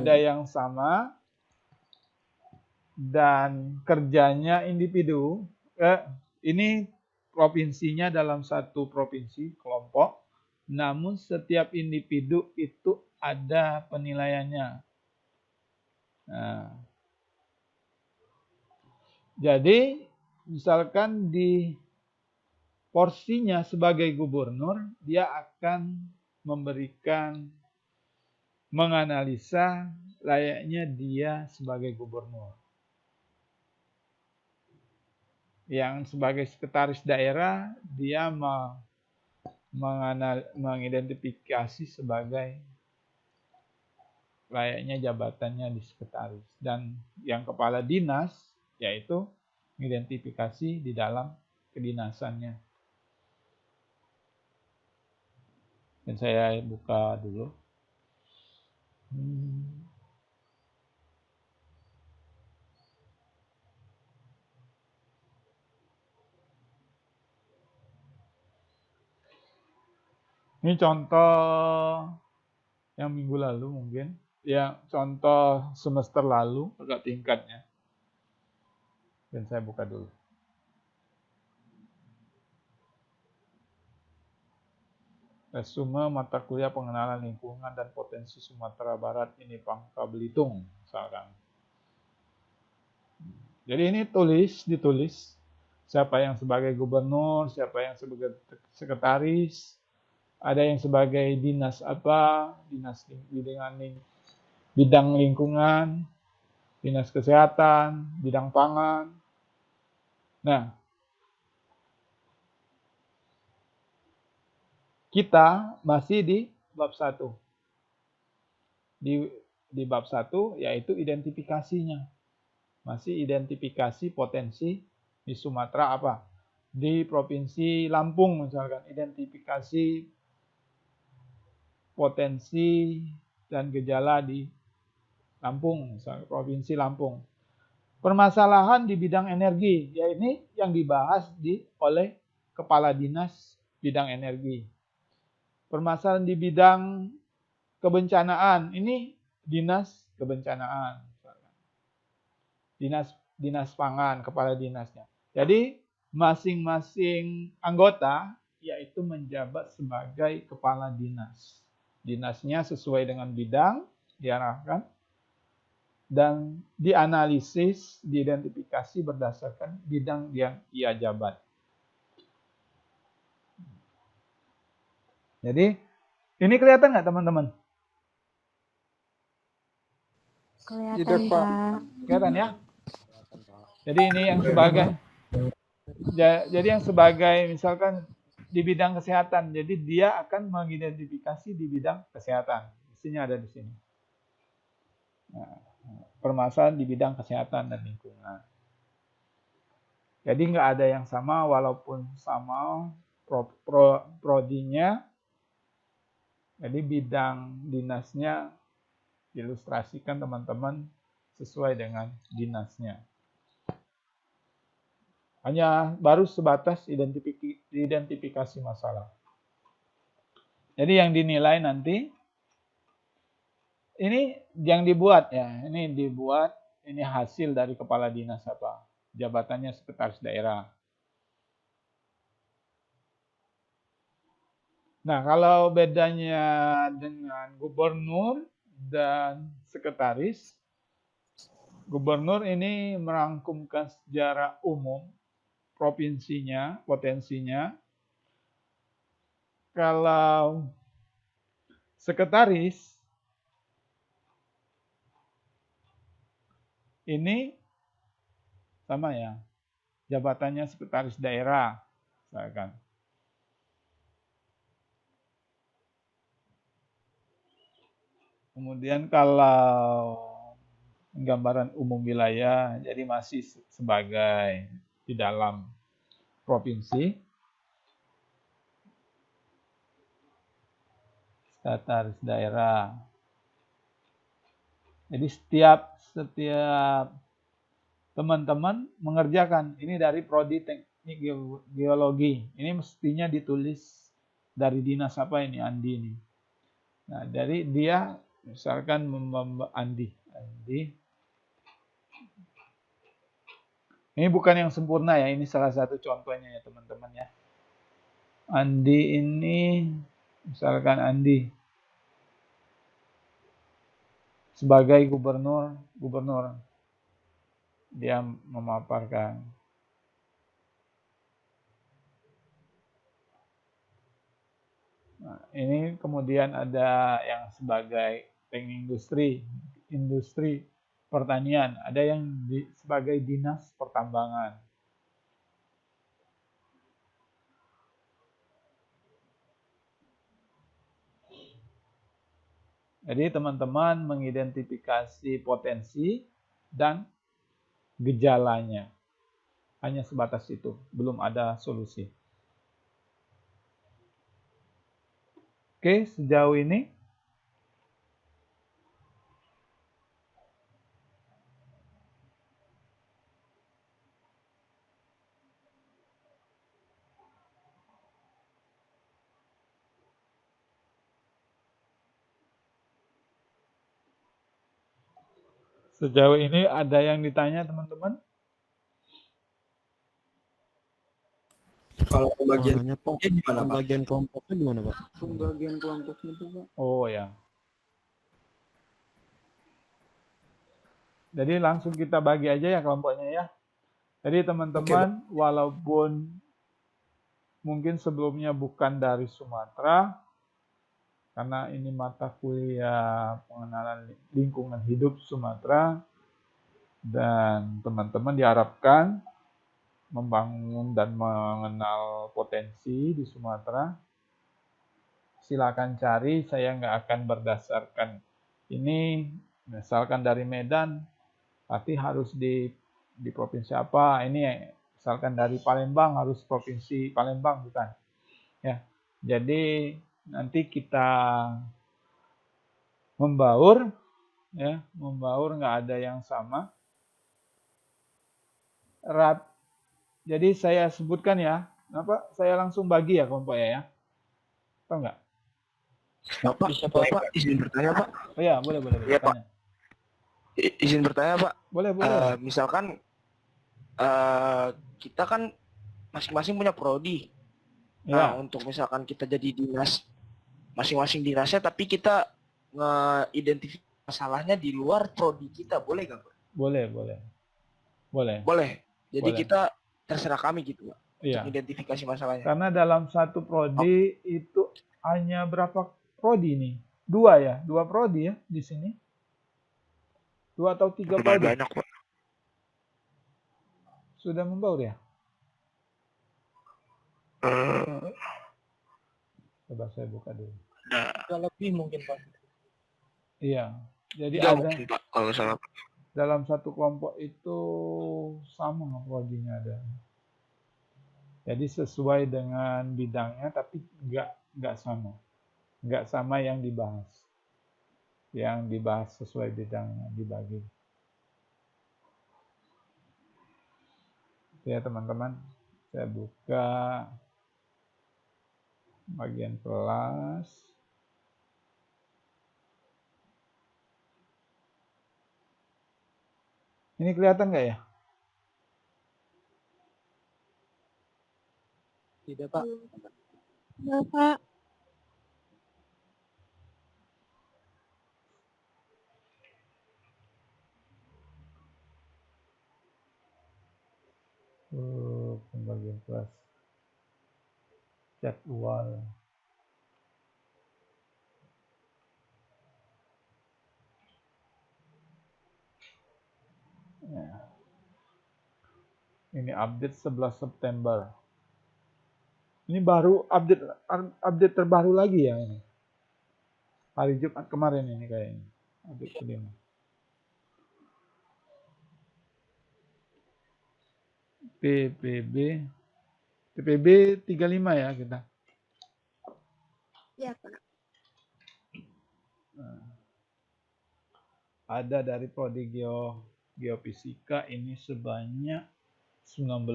ada yang sama dan kerjanya individu. Ini provinsinya dalam satu provinsi kelompok, namun setiap individu itu ada penilaiannya. Nah, jadi misalkan di porsinya sebagai gubernur, dia akan menganalisa layaknya dia sebagai gubernur. Yang sebagai sekretaris daerah, dia mengidentifikasi sebagai layaknya jabatannya di sekretaris. Dan yang kepala dinas, yaitu mengidentifikasi di dalam kedinasannya. Dan saya buka dulu. Ini contoh yang minggu lalu mungkin. Ya, contoh semester lalu, agak tingkatnya. Dan saya buka dulu. Resume mata kuliah pengenalan lingkungan dan potensi Sumatera Barat ini Bangka Belitung, misalkan. Jadi ini ditulis siapa yang sebagai gubernur, siapa yang sebagai sekretaris, ada yang sebagai dinas apa, bidang lingkungan, dinas kesehatan, bidang pangan. Nah, kita masih di bab 1. di bab 1 yaitu identifikasinya. Masih identifikasi potensi di Sumatera apa? Di Provinsi Lampung misalkan, identifikasi potensi dan gejala di Lampung, misalnya Provinsi Lampung. Permasalahan di bidang energi, ya ini yang dibahas oleh Kepala Dinas Bidang Energi. Permasalahan di bidang kebencanaan, ini Dinas Kebencanaan. Dinas Pangan, Kepala Dinasnya. Jadi masing-masing anggota yaitu menjabat sebagai Kepala Dinas. Dinasnya sesuai dengan bidang diarahkan dan dianalisis, diidentifikasi berdasarkan bidang yang ia jabat. Jadi, ini kelihatan nggak teman-teman? Kelihatan, Pak. Pak. Kelihatan ya? Jadi ini yang sebagai misalkan di bidang kesehatan. Jadi dia akan mengidentifikasi di bidang kesehatan. Isinya ada di sini. Nah, permasalahan di bidang kesehatan dan lingkungan. Jadi nggak ada yang sama walaupun sama prodinya. Jadi bidang dinasnya diilustrasikan teman-teman sesuai dengan dinasnya. Hanya baru sebatas identifikasi masalah. Jadi yang dinilai nanti ini yang dibuat ya, ini hasil dari kepala dinas apa? Jabatannya sekretaris daerah. Nah, kalau bedanya dengan gubernur dan sekretaris, gubernur ini merangkumkan secara umum provinsinya, potensinya. Kalau sekretaris ini sama ya, jabatannya sekretaris daerah, misalkan. Kemudian kalau gambaran umum wilayah, jadi masih sebagai di dalam provinsi, sekretaris daerah. Jadi setiap teman-teman mengerjakan ini dari prodi teknik geologi. Ini mestinya ditulis dari dinas apa ini, Andi ini. Nah, dari dia misalkan Andi. Ini bukan yang sempurna ya, ini salah satu contohnya ya teman-teman ya. Andi ini, misalkan Andi sebagai gubernur dia memaparkan. Nah, ini kemudian ada yang sebagai teknik industri pertanian, ada yang sebagai dinas pertambangan. Jadi teman-teman mengidentifikasi potensi dan gejalanya. Hanya sebatas itu, belum ada solusi. Oke, sejauh ini ada yang ditanya teman-teman? Kalau pembagian Makanya, Pak, gimana, Pak? pembagian kelompoknya gimana, Pak? Pembagian kelompoknya itu, Pak. Oh ya. Jadi langsung kita bagi aja ya kelompoknya ya. Jadi teman-teman, walaupun mungkin sebelumnya bukan dari Sumatera, karena ini mata kuliah pengenalan lingkungan hidup Sumatera, dan teman-teman diharapkan membangun dan mengenal potensi di Sumatera. Silakan cari, saya nggak akan berdasarkan ini misalkan dari Medan, berarti harus di provinsi apa? Ini misalkan dari Palembang harus provinsi Palembang, bukan? Ya. Jadi nanti kita membaur, ya, membaur nggak ada yang sama. Jadi saya sebutkan ya, saya langsung bagi ya kelompoknya ya, atau enggak? Bapak izin bertanya Pak. Oh ya, boleh Iya, Pak. bertanya. Izin bertanya Pak. Boleh boleh. Misalkan kita kan masing-masing punya prodi. Nah, Ya, untuk misalkan kita jadi dinas, masing-masing dinasnya, tapi kita nge-identifikasi masalahnya di luar prodi kita, boleh nggak Pak? boleh boleh boleh. Boleh. Jadi Boleh. kita terserah kami gitu Pak, untuk Iya. identifikasi masalahnya. Karena dalam satu prodi itu hanya berapa prodi nih? 2 ya, 2 prodi ya di sini. 2 atau 3 prodi. Banyak Pak. Sudah membaur ya? Coba saya buka dulu. Lebih mungkin Pak. Iya. Jadi Tidak ada mungkin Pak, kalau salah. dalam satu kelompok itu sama prodinya ada. Jadi sesuai dengan bidangnya tapi nggak sama. Nggak sama yang dibahas. Yang dibahas sesuai bidangnya dibagi. Ya teman-teman, saya buka bagian kelas. Ini kelihatan nggak ya? Tidak Pak. Bapak, Pembagian kelas. Jadwal. Ya. Ini update 11 September. Ini baru update terbaru lagi ya ini. Hari Jumat kemarin ini kayaknya. Update kelima. PPB 35 ya kita. ya Pak. Ada dari prodi geofisika ini sebanyak 19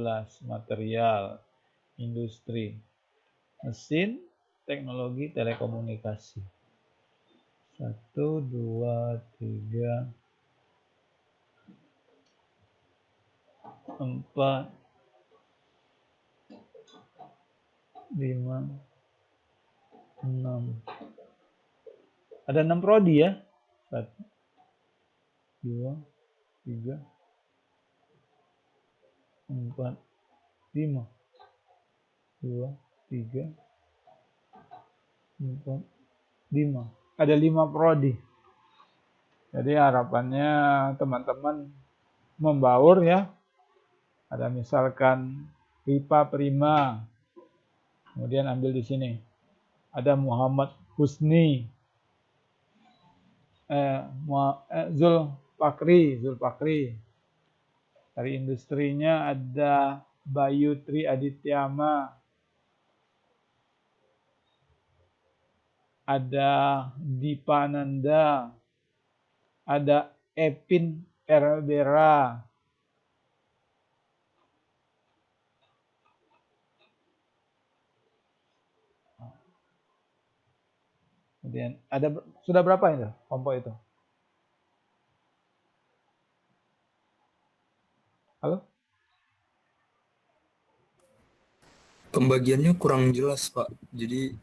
material, industri, mesin, teknologi, telekomunikasi. 1, 2, 3, 4, 5, 6. Ada 6 prodi ya. 1, 2, 3, 4, 5. 2, 3, 4, 5. Ada 5 prodi. Jadi harapannya teman-teman membaur ya. Ada misalkan Ripa Prima. Kemudian ambil di sini. Ada Muhammad Husni. Zulfakri. Dari industrinya ada Bayu Tri Adityama. Ada Dipa Nanda. Ada Epin Erbera. Kemudian ada sudah berapa itu kelompok itu? Halo? Pembagiannya kurang jelas, Pak. Jadi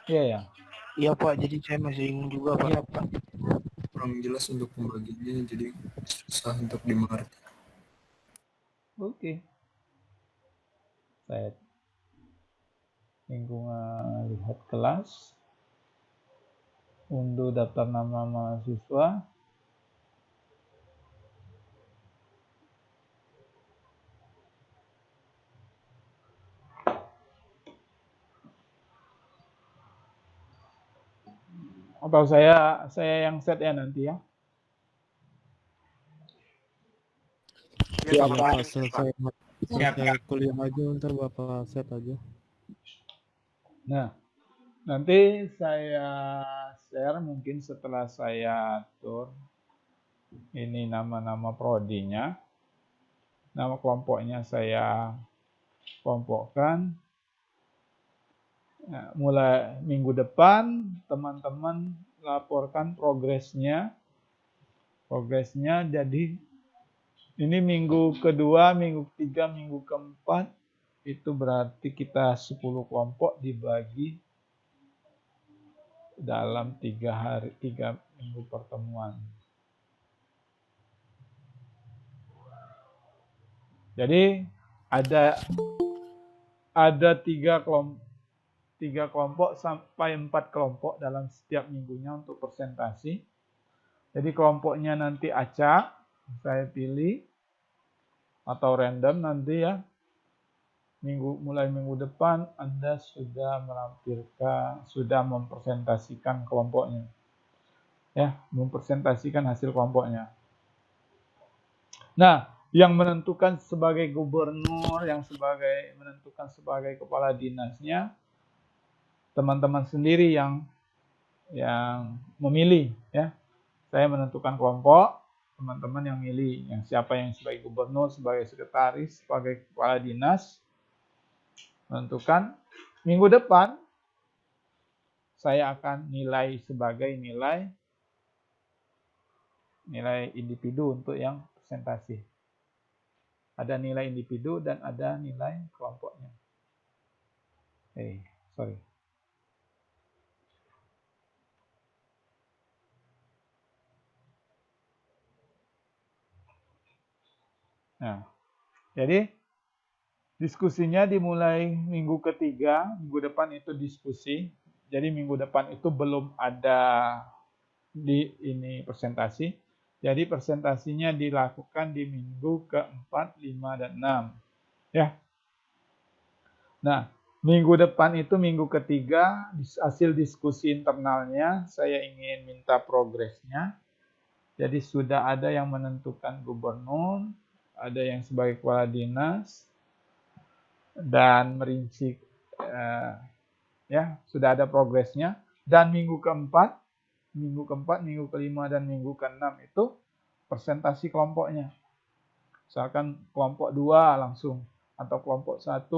Iya ya. Iya Pak, jadi saya masih bingung juga Pak. Iya Pak. kurang jelas untuk pembagiannya, jadi susah untuk dimengerti. Oke. Saya lingkungan lihat kelas. Unduh daftar nama mahasiswa. Atau saya yang set ya nanti ya. Iya, Iya Pak. Pak, selesai kuliah aja ntar Bapak set aja. Nah, nanti saya share mungkin setelah saya atur ini nama-nama prodinya, nama kelompoknya saya kelompokkan. Nah, mulai minggu depan teman-teman laporkan progresnya. Progresnya jadi ini minggu kedua, minggu ketiga, minggu keempat itu berarti kita 10 kelompok dibagi dalam 3 minggu pertemuan. Jadi ada 3 kelompok sampai 4 kelompok dalam setiap minggunya untuk presentasi. Jadi kelompoknya nanti acak, saya pilih atau random nanti ya. Mulai minggu depan Anda sudah mempresentasikan kelompoknya. Ya, mempresentasikan hasil kelompoknya. Nah, yang menentukan sebagai gubernur, menentukan sebagai kepala dinasnya teman-teman sendiri yang memilih ya. Saya menentukan kelompok, teman-teman yang milih, yang siapa yang sebagai gubernur, sebagai sekretaris, sebagai kepala dinas, menentukan. Minggu depan, saya akan nilai sebagai nilai individu untuk yang presentasi. Ada nilai individu dan ada nilai kelompoknya. Sorry. Nah, jadi diskusinya dimulai minggu ketiga, minggu depan itu diskusi. Jadi minggu depan itu belum ada presentasi. Jadi presentasinya dilakukan di minggu keempat, 5, dan 6. Ya. Nah, minggu depan itu minggu ketiga, hasil diskusi internalnya, saya ingin minta progresnya. Jadi sudah ada yang menentukan gubernur, ada yang sebagai kepala dinas, dan merinci sudah ada progresnya. Dan minggu keempat, minggu kelima, dan minggu keenam itu presentasi kelompoknya. Misalkan kelompok 2 langsung, atau kelompok 1,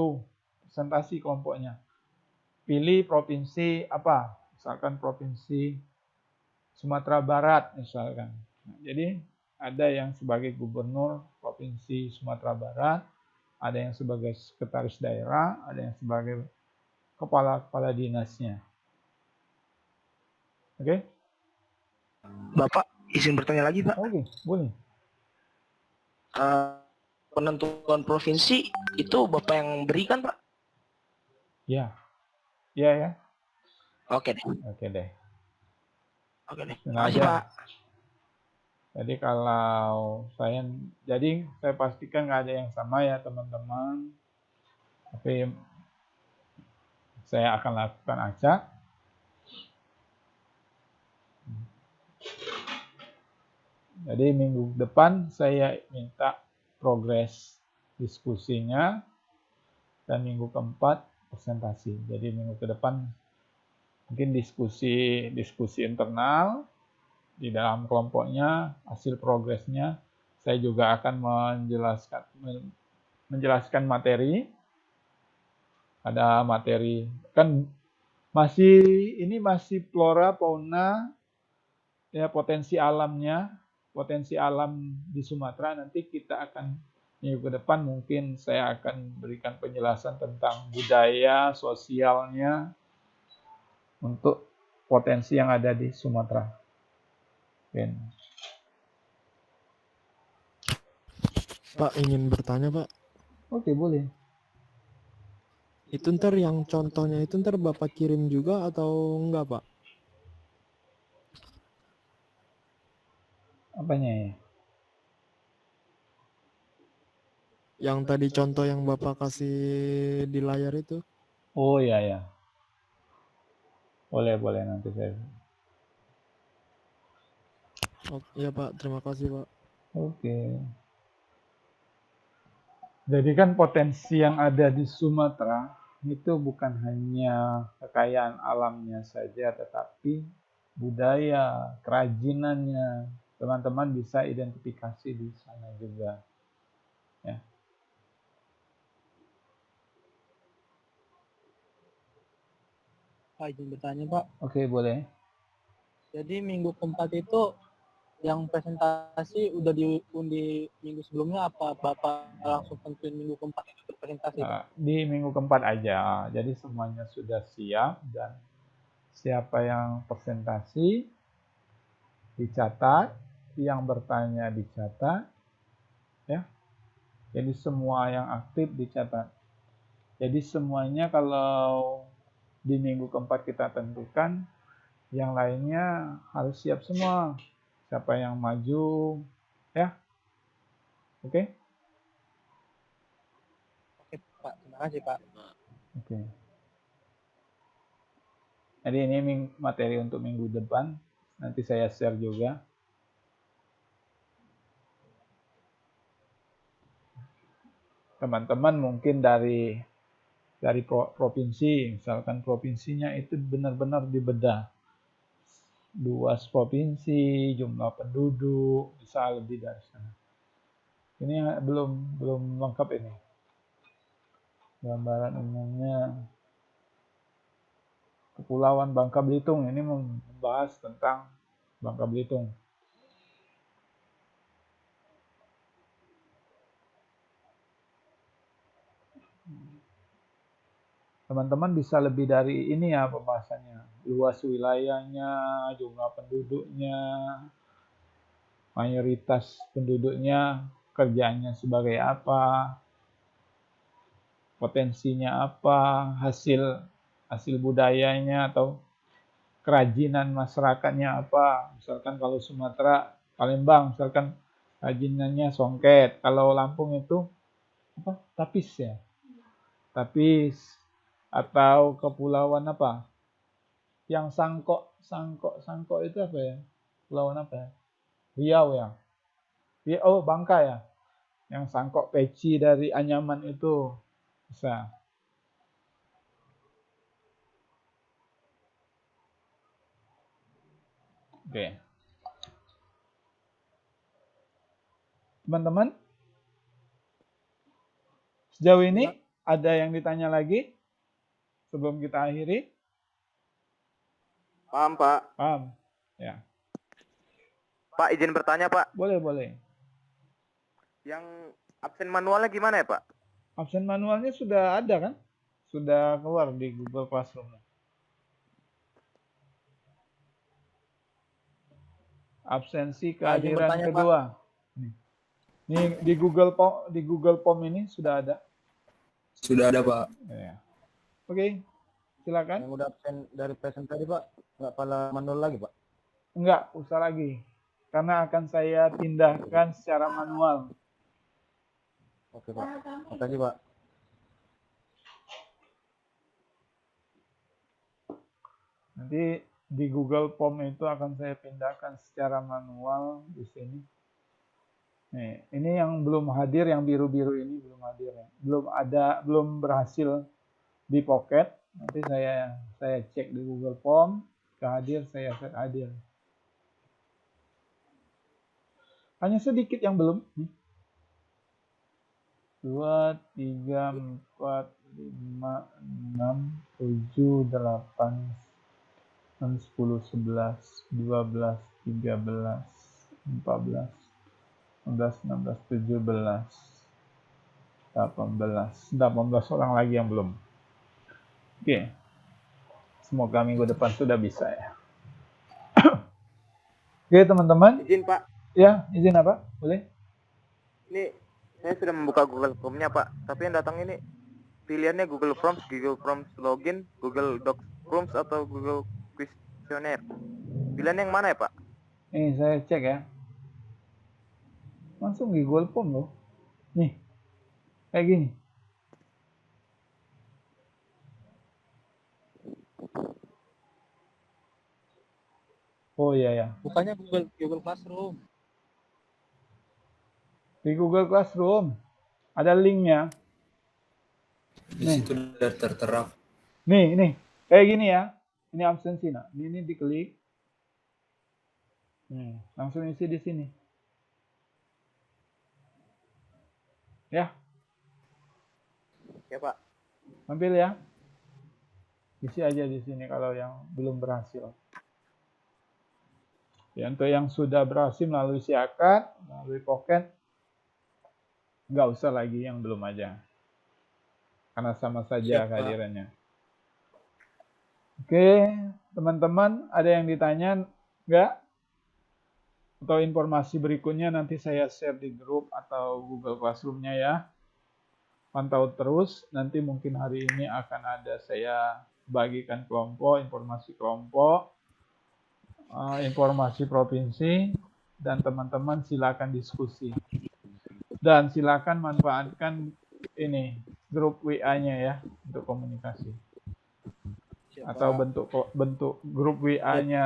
presentasi kelompoknya. Pilih provinsi apa? Misalkan provinsi Sumatera Barat misalkan. Nah, jadi ada yang sebagai gubernur provinsi Sumatera Barat, ada yang sebagai sekretaris daerah, ada yang sebagai kepala dinasnya. Oke? Bapak izin bertanya lagi, Pak. Oke, boleh. Penentuan provinsi itu Bapak yang berikan, Pak? Ya. Ya. Oke deh. Terima kasih, Pak. Jadi kalau saya pastikan nggak ada yang sama ya teman-teman. Tapi saya akan lakukan acak. Jadi minggu depan saya minta progres diskusinya dan minggu keempat presentasi. Jadi minggu ke depan mungkin diskusi internal di dalam kelompoknya, hasil progresnya. Saya juga akan menjelaskan materi. Ada materi kan masih flora fauna ya, potensi alamnya, potensi alam di Sumatera. Nanti kita akan minggu ke depan mungkin saya akan berikan penjelasan tentang budaya sosialnya untuk potensi yang ada di Sumatera. Pak, ingin bertanya Pak. Oke, boleh. Itu ntar yang contohnya itu ntar Bapak kirim juga atau enggak Pak? Apanya ya? Yang tadi contoh yang Bapak kasih di layar itu. Oh ya. Boleh nanti saya. Oh, iya Pak, terima kasih Pak. Oke. Jadi kan potensi yang ada di Sumatera itu bukan hanya kekayaan alamnya saja, tetapi budaya, kerajinannya. Teman-teman bisa identifikasi di sana juga. Ya. Pak izin bertanya Pak. Oke, boleh. Jadi minggu keempat itu yang presentasi udah diundi minggu sebelumnya apa Bapak langsung tentuin minggu keempat itu berpresentasi Pak? Di minggu keempat aja. Jadi semuanya sudah siap dan siapa yang presentasi dicatat, yang bertanya dicatat, ya. Jadi semua yang aktif dicatat. Jadi semuanya kalau di minggu keempat kita tentukan, yang lainnya harus siap semua. Siapa yang maju, ya. Oke? Oke Pak, terima kasih Pak. Oke. Jadi ini materi untuk minggu depan. Nanti saya share juga. Teman-teman mungkin dari provinsi, misalkan provinsinya itu benar-benar dibedah. Luas provinsi, jumlah penduduk, bisa lebih dari sana. Ini belum lengkap ini. Gambaran umumnya Kepulauan Bangka Belitung, ini membahas tentang Bangka Belitung. Teman-teman bisa lebih dari ini ya pembahasannya. Luas wilayahnya, jumlah penduduknya, mayoritas penduduknya, kerjaannya sebagai apa, potensinya apa, hasil budayanya atau kerajinan masyarakatnya apa. Misalkan kalau Sumatera, Palembang, misalkan kerajinannya songket. Kalau Lampung itu apa? Tapis ya. Tapis atau kepulauan apa? Yang sangkok itu apa ya? Kepulauan apa ya? Riau ya. Oh, Bangka ya. Yang sangkok peci dari anyaman itu bisa. Oke. Teman-teman, sejauh ini ada yang ditanya lagi sebelum kita akhiri? Paham, Pak. Paham? Ya. Pak, izin bertanya, Pak. Boleh, boleh. Yang absen manualnya gimana ya, Pak? Absen manualnya sudah ada kan? Sudah keluar di Google Classroom. Absensi kehadiran kedua. Nih di Google Form ini sudah ada. Sudah ada Pak. Ya. Oke, silakan. Yang udah absen dari presentasi Pak, nggak pala manual lagi Pak? Enggak usah lagi, karena akan saya pindahkan secara manual. Oke Pak, makasih Pak. Nanti di Google Form itu akan saya pindahkan secara manual di sini. Nih, ini yang belum hadir, yang biru-biru ini belum hadir ya. Belum berhasil di Pocket. Nanti saya cek di Google Form, kehadir saya set hadir. Hanya sedikit yang belum. 2, 3, 4, 5, 6, 7, 8, 9, 10, 11, 12, 13, 14, 15, 16, 17, 18 orang lagi yang belum. Oke. Semoga minggu depan sudah bisa ya. Oke, teman-teman. Izin, Pak. Ya, izin apa? Boleh? Ini saya sudah membuka Google Form-nya, Pak. Tapi yang datang ini pilihannya Google Forms login, Google Docs Forms atau Google Questionnaire. Pilihan yang mana ya, Pak? Ini saya cek ya. Langsung di Google Form loh. Nih. Kayak gini. Oh iya ya. Bukannya Google Classroom. Di Google Classroom ada linknya. Di Nih. situ udah tertera. Nih, kayak gini ya. Ini absensi, nah. Ini diklik. Langsung isi di sini. Ya, Ya Pak. ambil ya. Isi aja di sini kalau yang belum berhasil. Ya, untuk yang sudah berhasil melalui siakat, melalui pocket, nggak usah lagi yang belum aja. Karena sama saja Siap, Pak. kehadirannya. Oke, teman-teman, ada yang ditanya nggak? Atau informasi berikutnya nanti saya share di grup atau Google Classroom-nya ya. Pantau terus, nanti mungkin hari ini akan ada saya bagikan kelompok, informasi kelompok, informasi provinsi, dan teman-teman silakan diskusi. Dan silakan manfaatkan ini, grup WA-nya ya, untuk komunikasi. Atau bentuk grup WA-nya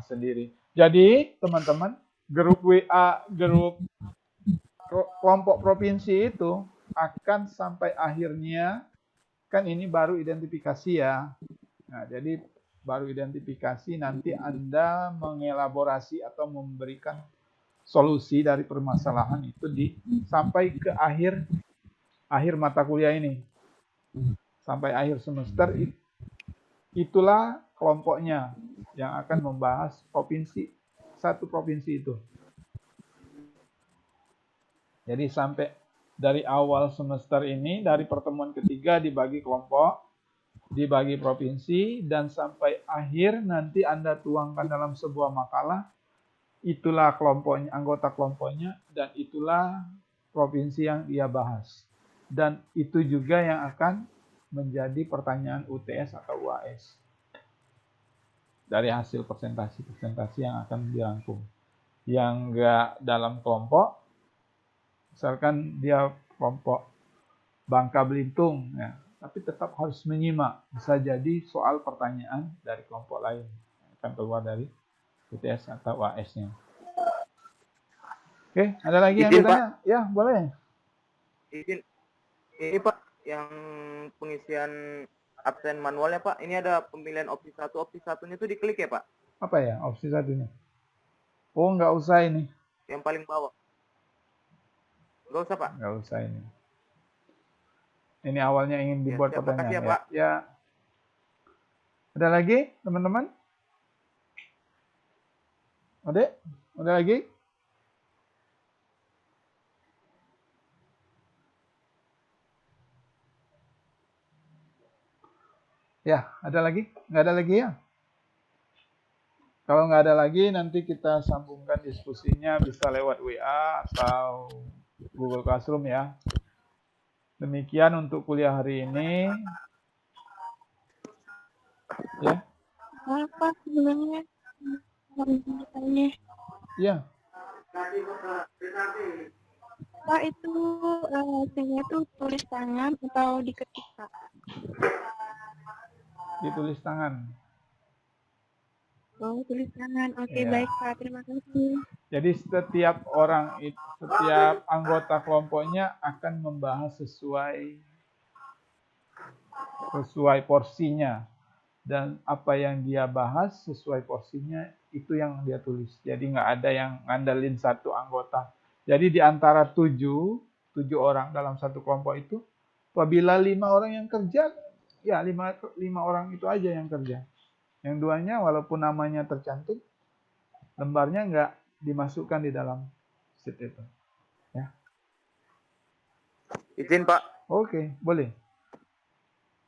sendiri. Jadi, teman-teman, grup WA, grup kelompok provinsi itu akan sampai akhirnya, kan ini baru identifikasi ya. Nah, jadi baru identifikasi, nanti Anda mengelaborasi atau memberikan solusi dari permasalahan itu sampai ke akhir mata kuliah ini. Sampai akhir semester, itulah kelompoknya yang akan membahas satu provinsi itu. Jadi sampai dari awal semester ini, dari pertemuan ketiga dibagi kelompok, dibagi provinsi, dan sampai akhir nanti Anda tuangkan dalam sebuah makalah, itulah kelompoknya, anggota kelompoknya, dan itulah provinsi yang dia bahas. Dan itu juga yang akan menjadi pertanyaan UTS atau UAS. Dari hasil presentasi yang akan dirangkum. Yang enggak dalam kelompok, misalkan dia kelompok Bangka Belitung, ya, tapi tetap harus menyimak. Bisa jadi soal pertanyaan dari kelompok lain yang akan keluar dari UTS atau UAS-nya. Oke, ada lagi yang Izin, bertanya? Ya, boleh. Izin. Ini Pak, yang pengisian absen manualnya Pak, ini ada pemilihan opsi 1, opsi 1-nya itu diklik ya Pak? Apa ya opsi satunya? Oh, nggak usah ini. Yang paling bawah. Nggak usah Pak? Nggak usah ini. Ini awalnya ingin dibuat siap. pertanyaan. Makasih ya, Pak. Ya. Ada lagi, teman-teman? Ada lagi? Ya, ada lagi? Nggak ada lagi ya? Kalau nggak ada lagi, nanti kita sambungkan diskusinya bisa lewat WA atau Google Classroom ya. Demikian untuk kuliah hari ini. Ya. Apa sebenarnya? Tanya. Ya. Pak itu hasilnya itu tulis tangan atau diketik Pak? Ditulis tangan. Oh, tulis tangan. Oke, Ya. baik Pak. Terima kasih. Jadi setiap anggota kelompoknya akan membahas sesuai porsinya, dan apa yang dia bahas sesuai porsinya itu yang dia tulis. Jadi nggak ada yang ngandelin satu anggota. Jadi di antara 7 orang dalam satu kelompok itu, apabila 5 orang yang kerja, ya 5 orang itu aja yang kerja. Yang 2-nya walaupun namanya tercantum, lembarnya nggak dimasukkan di dalam sheet itu. Ya. Izin Pak, Oke, boleh.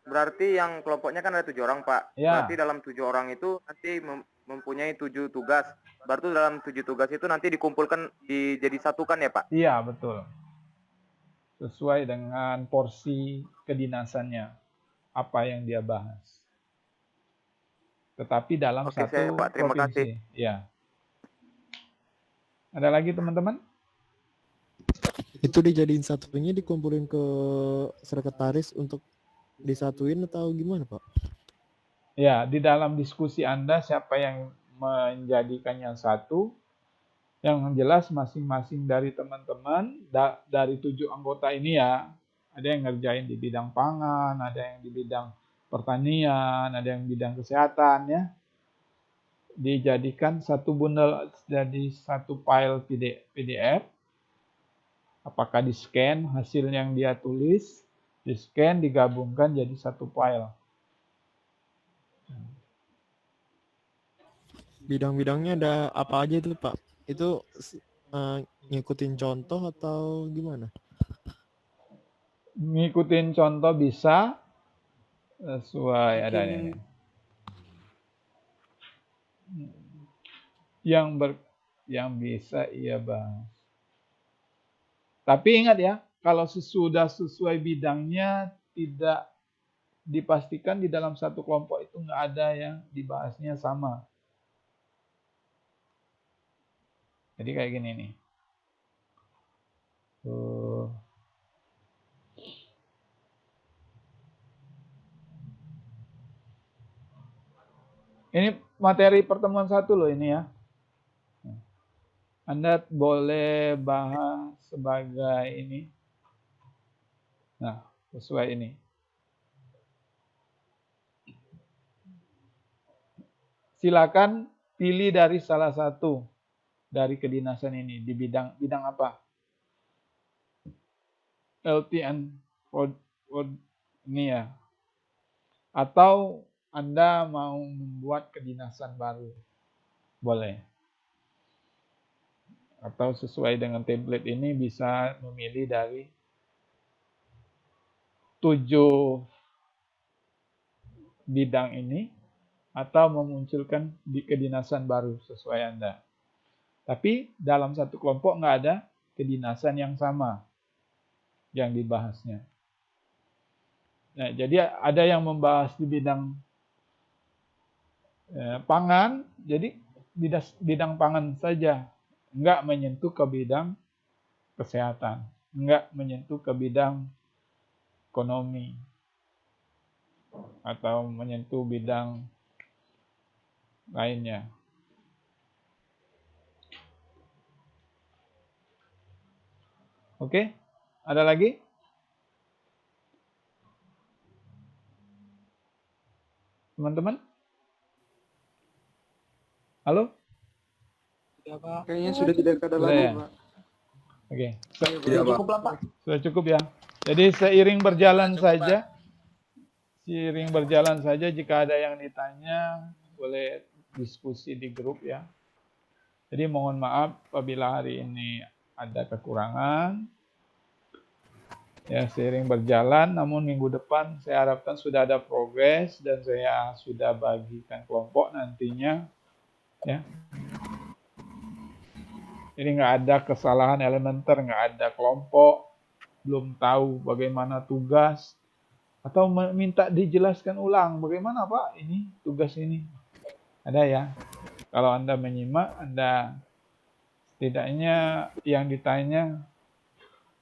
berarti yang kelompoknya kan ada 7 orang Pak. Ya. Berarti dalam 7 orang itu nanti mempunyai 7 tugas. Berarti dalam 7 tugas itu nanti dikumpulkan jadi satukan ya Pak? Iya, betul. Sesuai dengan porsi kedinasannya, apa yang dia bahas. Tetapi dalam Oke, satu siap, Pak. Terima provinsi. Ya. Ada lagi teman-teman? Itu dijadiin satunya, dikumpulin ke sekretaris untuk disatuin atau gimana Pak? Ya, di dalam diskusi Anda siapa yang menjadikannya satu. Yang jelas masing-masing dari teman-teman dari 7 anggota ini ya, ada yang ngerjain di bidang pangan, ada yang di bidang pertanian, ada yang bidang kesehatan ya. Dijadikan satu bundel jadi satu file PDF. Apakah di-scan hasil yang dia tulis, di-scan digabungkan jadi satu file. Bidang-bidangnya ada apa aja itu Pak? Itu ngikutin contoh atau gimana? Ngikutin contoh bisa sesuai ada ini. Yang bisa ia bahas. Tapi ingat ya, kalau sudah sesuai bidangnya tidak dipastikan di dalam satu kelompok itu nggak ada yang dibahasnya sama. Jadi kayak gini nih. Ini materi pertemuan 1 loh ini ya. Anda boleh bahas sebagai ini. Nah, sesuai ini. Silakan pilih dari salah satu dari kedinasan ini di bidang apa? LTN ini ya. Atau Anda mau membuat kedinasan baru. Boleh. Atau sesuai dengan template ini bisa memilih dari 7 bidang ini atau memunculkan di kedinasan baru sesuai Anda. Tapi dalam satu kelompok nggak ada kedinasan yang sama yang dibahasnya. Nah, jadi ada yang membahas di bidang pangan, jadi bidang pangan saja, nggak menyentuh ke bidang kesehatan, nggak menyentuh ke bidang ekonomi, atau menyentuh bidang lainnya. Oke, ada lagi? Teman-teman? Halo? Ya, Pak. Kayaknya sudah tidak ada lagi, Ya? Pak. Oke, Tidak, Pak. Cukup lah Pak. sudah cukup ya. Jadi seiring berjalan saja, jika ada yang ditanya, boleh diskusi di grup ya. Jadi mohon maaf apabila hari ini ada kekurangan. Ya, seiring berjalan, namun minggu depan saya harapkan sudah ada progres dan saya sudah bagikan kelompok nantinya. Ya. Jadi nggak ada kesalahan elementer, nggak ada kelompok, belum tahu bagaimana tugas, atau minta dijelaskan ulang, bagaimana Pak ini tugas ini. Ada ya. Kalau Anda menyimak, Anda setidaknya yang ditanya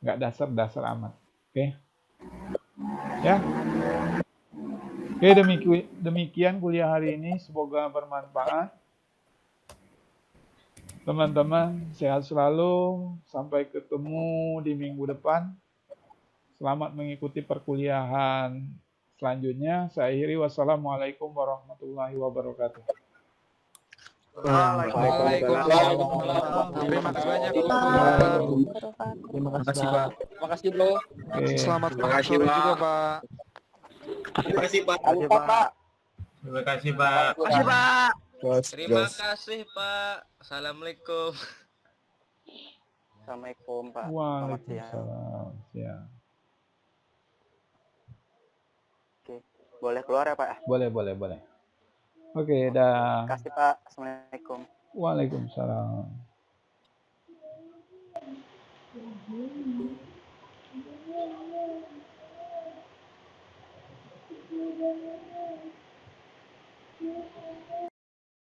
nggak dasar-dasar amat. Oke. Ya. Oke, demikian kuliah hari ini. Semoga bermanfaat. Teman-teman, sehat selalu. Sampai ketemu di minggu depan. Selamat mengikuti perkuliahan selanjutnya. Saya akhiri. Wassalamualaikum warahmatullahi wabarakatuh. Waalaikumsalam. Terima kasih banyak. Terima kasih, Pak. Terima kasih Bro. Oke. Selamat Terima kasih, sore Pak. juga, Pak. Terima kasih Pak. Pak. Terima kasih, Pak. Terima kasih Pak. Terima kasih, Pak. Assalamualaikum. Assalamualaikum Pak. Waalaikumsalam. Ya. Oke. Boleh keluar ya Pak? Boleh. Oke, dah. Terima kasih Pak. Assalamualaikum. Waalaikumsalam.